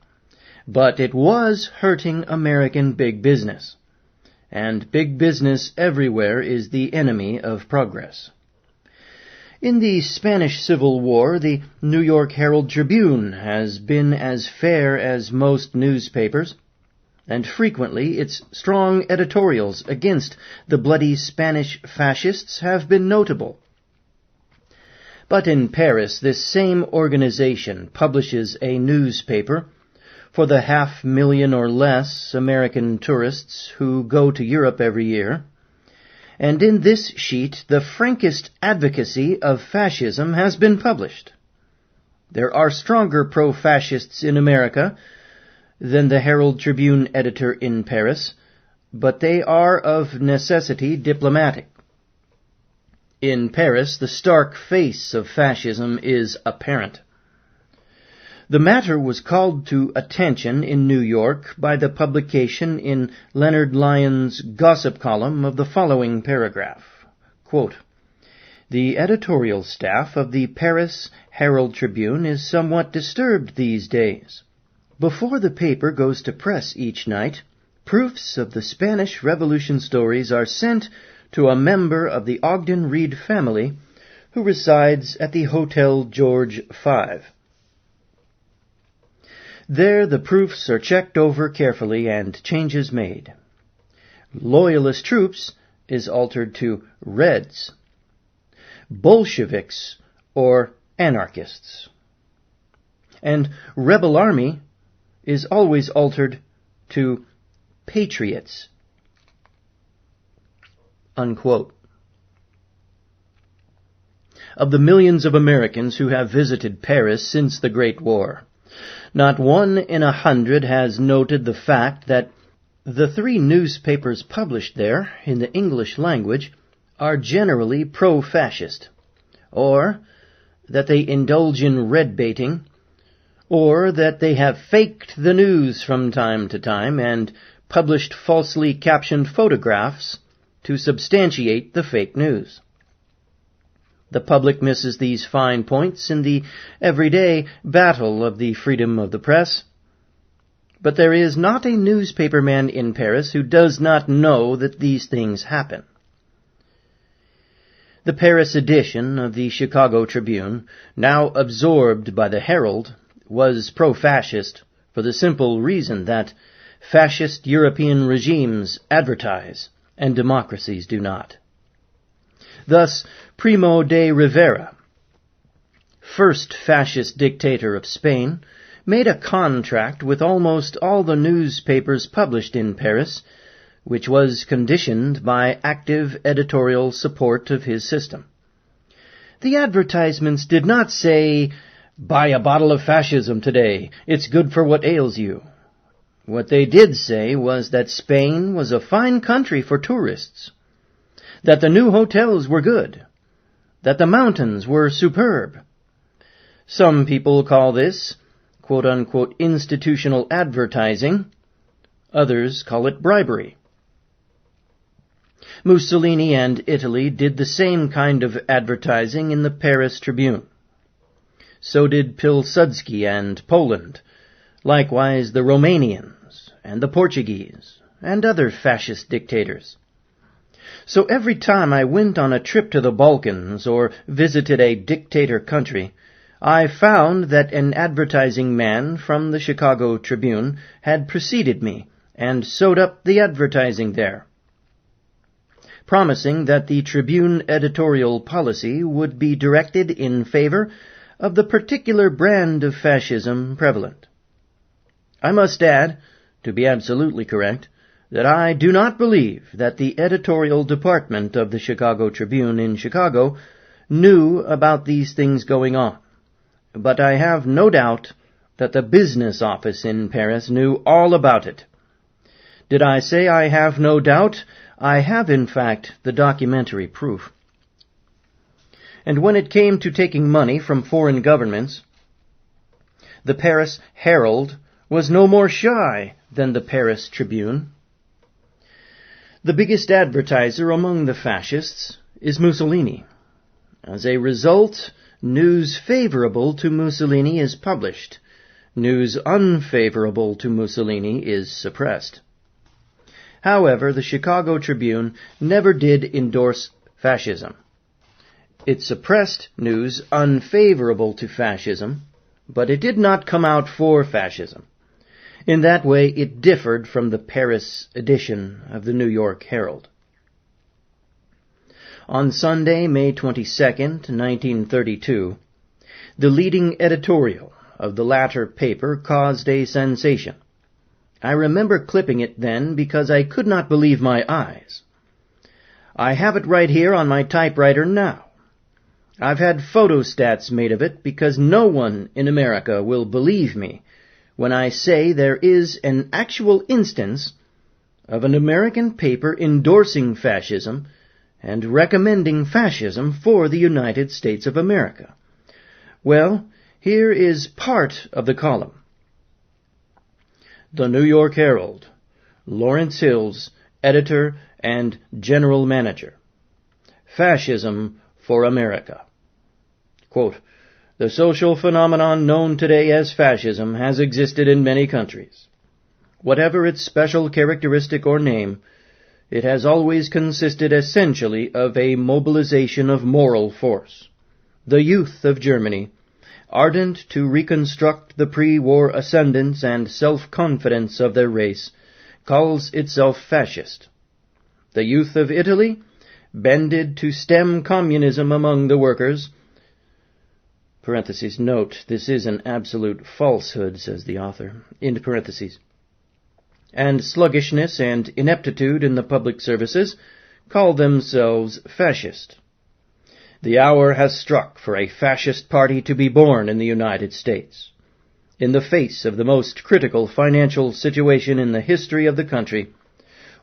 But it was hurting American big business. And big business everywhere is the enemy of progress. In the Spanish Civil War, the New York Herald Tribune has been as fair as most newspapers, and frequently its strong editorials against the bloody Spanish fascists have been notable. But in Paris, this same organization publishes a newspaper for the 500,000 or less American tourists who go to Europe every year, and in this sheet the frankest advocacy of fascism has been published. There are stronger pro-fascists in America than the Herald Tribune editor in Paris, but they are of necessity diplomatic. In Paris, the stark face of fascism is apparent. The matter was called to attention in New York by the publication in Leonard Lyons' gossip column of the following paragraph. Quote, "The editorial staff of the Paris Herald Tribune is somewhat disturbed these days. Before the paper goes to press each night, proofs of the Spanish Revolution stories are sent to a member of the Ogden Reed family who resides at the Hotel George V. There the proofs are checked over carefully and changes made. Loyalist troops is altered to Reds. Bolsheviks or anarchists. And rebel army is always altered to patriots." Unquote. Of the millions of Americans who have visited Paris since the Great War, not 1 in 100 has noted the fact that the 3 newspapers published there in the English language are generally pro-fascist, or that they indulge in red-baiting, or that they have faked the news from time to time and published falsely captioned photographs to substantiate the fake news. The public misses these fine points in the everyday battle of the freedom of the press. But there is not a newspaperman in Paris who does not know that these things happen. The Paris edition of the Chicago Tribune, now absorbed by the Herald, was pro-fascist for the simple reason that fascist European regimes advertise and democracies do not. Thus, Primo de Rivera, first fascist dictator of Spain, made a contract with almost all the newspapers published in Paris, which was conditioned by active editorial support of his system. The advertisements did not say, "Buy a bottle of fascism today. It's good for what ails you." What they did say was that Spain was a fine country for tourists, that the new hotels were good, that the mountains were superb. Some people call this, quote-unquote, institutional advertising. Others call it bribery. Mussolini and Italy did the same kind of advertising in the Paris Tribune. So did Pilsudski and Poland, likewise the Romanians and the Portuguese and other fascist dictators. So every time I went on a trip to the Balkans or visited a dictator country, I found that an advertising man from the Chicago Tribune had preceded me and sewed up the advertising there, promising that the Tribune editorial policy would be directed in favor of the particular brand of fascism prevalent. I must add, to be absolutely correct, that I do not believe that the editorial department of the Chicago Tribune in Chicago knew about these things going on, but I have no doubt that the business office in Paris knew all about it. Did I say I have no doubt? I have, in fact, the documentary proof. And when it came to taking money from foreign governments, the Paris Herald was no more shy than the Paris Tribune. The biggest advertiser among the fascists is Mussolini. As a result, news favorable to Mussolini is published. News unfavorable to Mussolini is suppressed. However, the Chicago Tribune never did endorse fascism. It suppressed news unfavorable to fascism, but it did not come out for fascism. In that way, it differed from the Paris edition of the New York Herald. On Sunday, May 22nd, 1932, the leading editorial of the latter paper caused a sensation. I remember clipping it then because I could not believe my eyes. I have it right here on my typewriter now. I've had photostats made of it because no one in America will believe me when I say there is an actual instance of an American paper endorsing fascism and recommending fascism for the United States of America. Well, here is part of the column. The New York Herald, Lawrence Hills, editor and general manager. Fascism for America. Quote, "The social phenomenon known today as fascism has existed in many countries. Whatever its special characteristic or name, it has always consisted essentially of a mobilization of moral force. The youth of Germany, ardent to reconstruct the pre-war ascendance and self-confidence of their race, calls itself fascist. The youth of Italy, bended to stem communism among the workers," parentheses, note, this is an absolute falsehood, says the author, end parentheses, "and sluggishness and ineptitude in the public services, call themselves fascist. The hour has struck for a fascist party to be born in the United States. In the face of the most critical financial situation in the history of the country,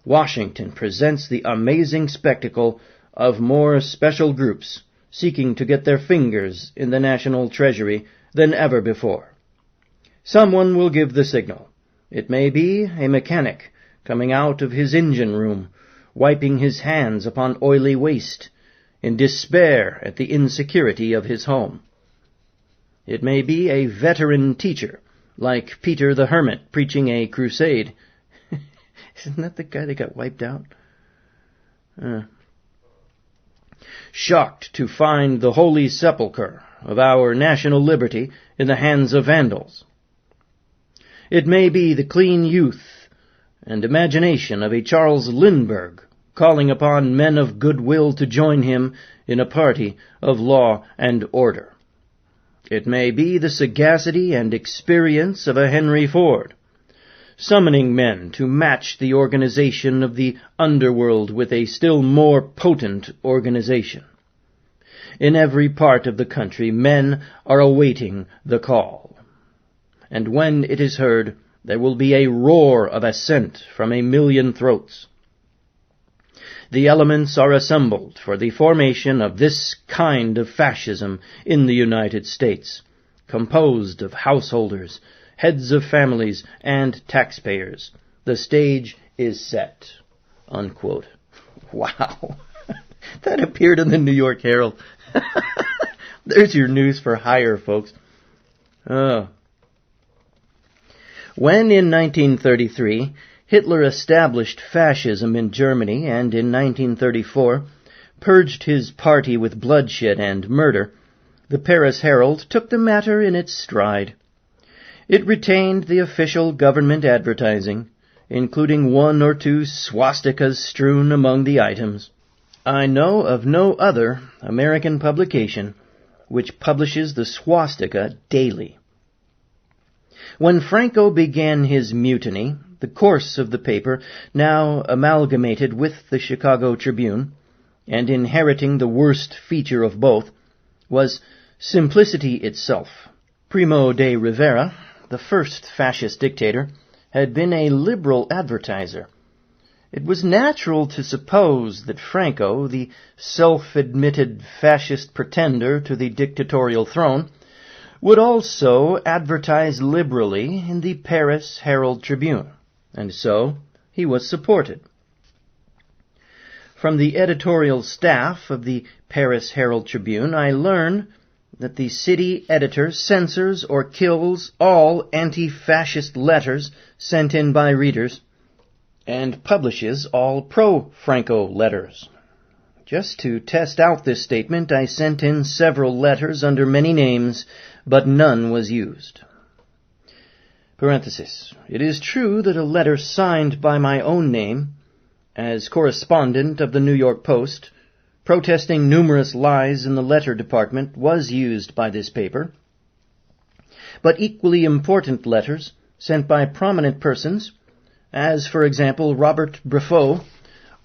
Washington presents the amazing spectacle of more special groups seeking to get their fingers in the national treasury than ever before. Someone will give the signal. It may be a mechanic coming out of his engine room, wiping his hands upon oily waste, in despair at the insecurity of his home. It may be a veteran teacher, like Peter the Hermit preaching a crusade. Isn't that the guy that got wiped out? Shocked to find the holy sepulchre of our national liberty in the hands of vandals. It may be the clean youth and imagination of a Charles Lindbergh calling upon men of goodwill to join him in a party of law and order. It may be the sagacity and experience of a Henry Ford, summoning men to match the organization of the underworld with a still more potent organization. In every part of the country, men are awaiting the call. And when it is heard, there will be a roar of assent from 1,000,000 throats. The elements are assembled for the formation of this kind of fascism in the United States, composed of householders, heads of families, and taxpayers. The stage is set." Unquote. Wow. That appeared in the New York Herald. There's your news for hire, folks. When in 1933 Hitler established fascism in Germany and in 1934 purged his party with bloodshed and murder, the Paris Herald took the matter in its stride. It retained the official government advertising, including 1 or 2 swastikas strewn among the items. I know of no other American publication which publishes the swastika daily. When Franco began his mutiny, the course of the paper, now amalgamated with the Chicago Tribune, and inheriting the worst feature of both, was simplicity itself. Primo de Rivera, the first fascist dictator, had been a liberal advertiser. It was natural to suppose that Franco, the self-admitted fascist pretender to the dictatorial throne, would also advertise liberally in the Paris Herald Tribune, and so he was supported. From the editorial staff of the Paris Herald Tribune, I learn that the city editor censors or kills all anti-fascist letters sent in by readers, and publishes all pro-Franco letters. Just to test out this statement, I sent in several letters under many names, but none was used. Parenthesis. It is true that a letter signed by my own name, as correspondent of the New York Post, protesting numerous lies in the letter department, was used by this paper, but equally important letters sent by prominent persons, as, for example, Robert Breffaut,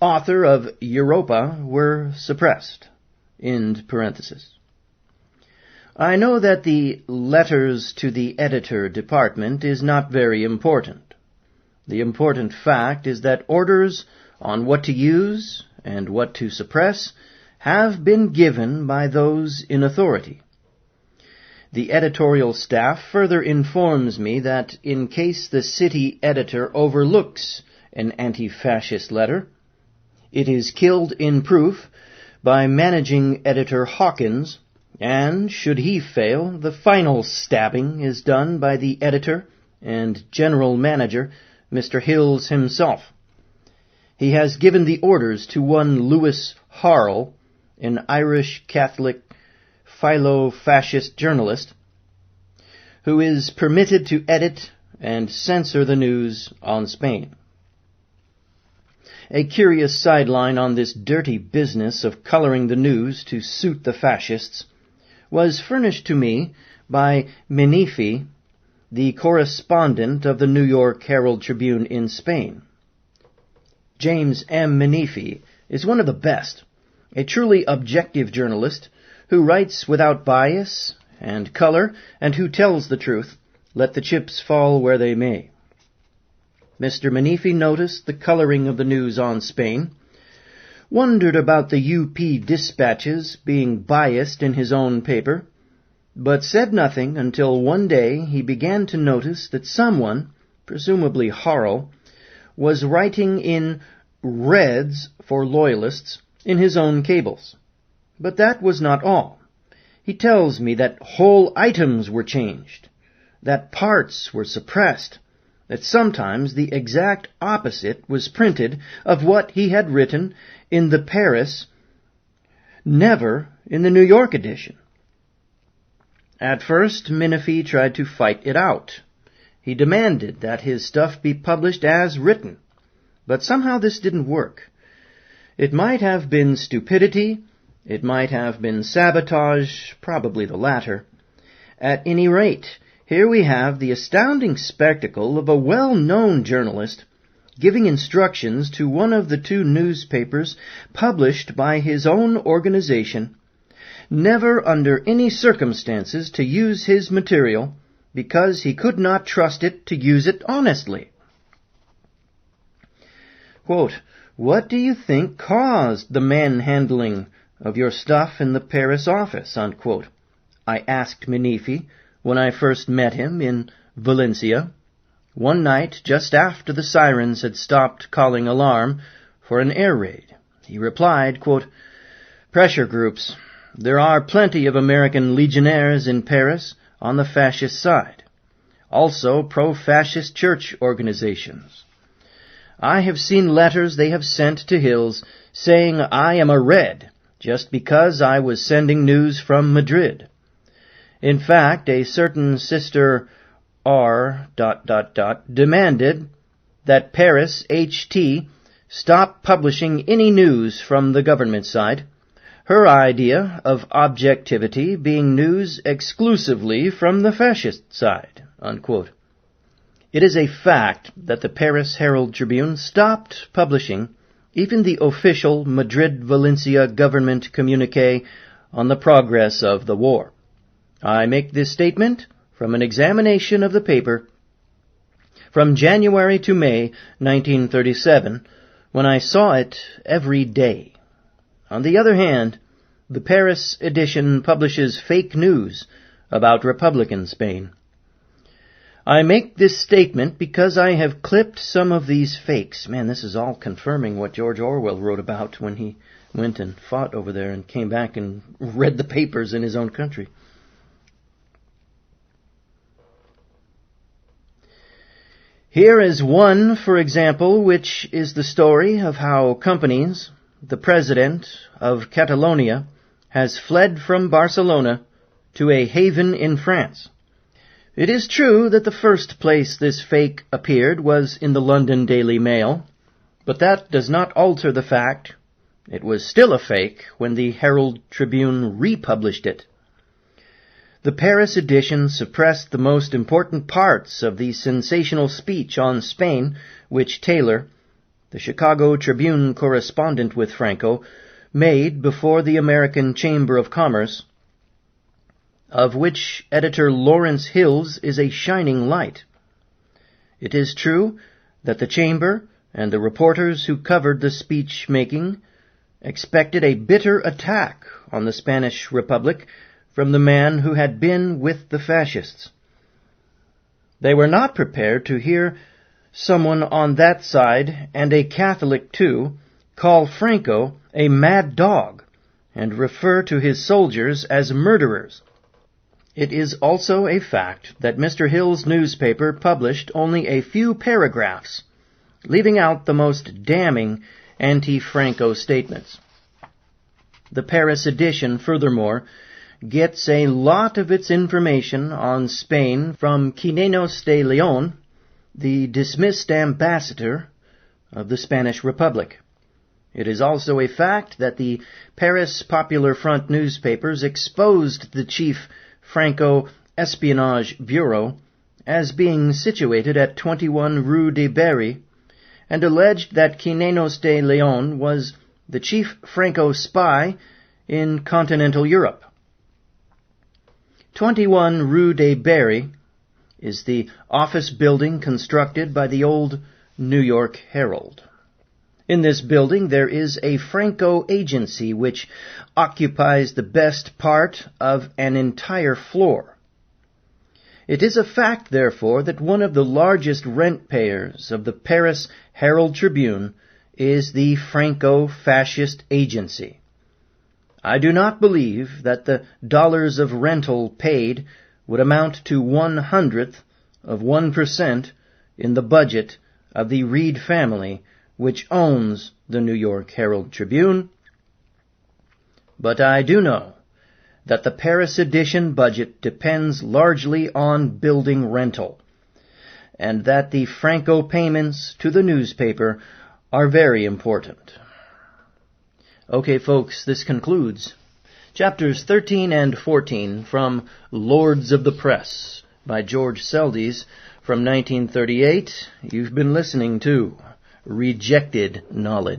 author of Europa, were suppressed. End parenthesis. I know that the letters to the editor department is not very important. The important fact is that orders on what to use and what to suppress have been given by those in authority. The editorial staff further informs me that in case the city editor overlooks an anti-fascist letter, it is killed in proof by managing editor Hawkins, and should he fail, the final stabbing is done by the editor and general manager, Mr. Hills himself. He has given the orders to one Lewis Harl, an Irish Catholic philo-fascist journalist, who is permitted to edit and censor the news on Spain. A curious sideline on this dirty business of coloring the news to suit the fascists was furnished to me by Menifee, the correspondent of the New York Herald Tribune in Spain. James M. Menifee is one of the best, a truly objective journalist who writes without bias and color and who tells the truth, let the chips fall where they may. Mr. Menifee noticed the coloring of the news on Spain, wondered about the UP dispatches being biased in his own paper, but said nothing until one day he began to notice that someone, presumably Harl, was writing in Reds for Loyalists in his own cables. But that was not all. He tells me that whole items were changed, that parts were suppressed, that sometimes the exact opposite was printed of what he had written in the Paris, never in the New York edition. At first, Menifee tried to fight it out. He demanded that his stuff be published as written, but somehow this didn't work. It might have been stupidity, it might have been sabotage, probably the latter. At any rate, here we have the astounding spectacle of a well-known journalist giving instructions to one of the two newspapers published by his own organization, never under any circumstances to use his material because he could not trust it to use it honestly. Quote, "What do you think caused the manhandling of your stuff in the Paris office?" unquote, I asked Menifee when I first met him in Valencia, one night just after the sirens had stopped calling alarm for an air raid. He replied, quote, "Pressure groups. There are plenty of American legionnaires in Paris on the fascist side. Also pro-fascist church organizations. I have seen letters they have sent to Hills saying I am a Red just because I was sending news from Madrid. In fact, a certain Sister R... demanded that Paris HT stop publishing any news from the government side, her idea of objectivity being news exclusively from the fascist side," unquote. It is a fact that the Paris Herald-Tribune stopped publishing even the official Madrid-Valencia government communique on the progress of the war. I make this statement from an examination of the paper from January to May 1937, when I saw it every day. On the other hand, the Paris edition publishes fake news about Republican Spain. I make this statement because I have clipped some of these fakes. Man, this is all confirming what George Orwell wrote about when he went and fought over there and came back and read the papers in his own country. Here is one, for example, which is the story of how companies, the president of Catalonia, has fled from Barcelona to a haven in France. It is true that the first place this fake appeared was in the London Daily Mail, but that does not alter the fact it was still a fake when the Herald-Tribune republished it. The Paris edition suppressed the most important parts of the sensational speech on Spain which Taylor, the Chicago Tribune correspondent with Franco, made before the American Chamber of Commerce, of which editor Lawrence Hills is a shining light. It is true that the Chamber and the reporters who covered the speech-making expected a bitter attack on the Spanish Republic from the man who had been with the fascists. They were not prepared to hear someone on that side, and a Catholic too, call Franco a mad dog and refer to his soldiers as murderers. It is also a fact that Mr. Hill's newspaper published only a few paragraphs, leaving out the most damning anti-Franco statements. The Paris edition, furthermore, gets a lot of its information on Spain from Quinenos de Leon, the dismissed ambassador of the Spanish Republic. It is also a fact that the Paris Popular Front newspapers exposed the chief Franco Espionage Bureau as being situated at 21 Rue de Berry, and alleged that Quinenos de Leon was the chief Franco spy in continental Europe. 21 Rue de Berry is the office building constructed by the old New York Herald. In this building there is a Franco agency which occupies the best part of an entire floor. It is a fact, therefore, that one of the largest rent payers of the Paris Herald Tribune is the Franco-fascist agency. I do not believe that the dollars of rental paid would amount to 1/100th of 1% in the budget of the Reed family, which owns the New York Herald Tribune. But I do know that the Paris edition budget depends largely on building rental, and that the Franco payments to the newspaper are very important. Okay, folks, this concludes chapters 13 and 14 from Lords of the Press by Georgw Seldes from 1938. You've been listening to Rejected Knowledge.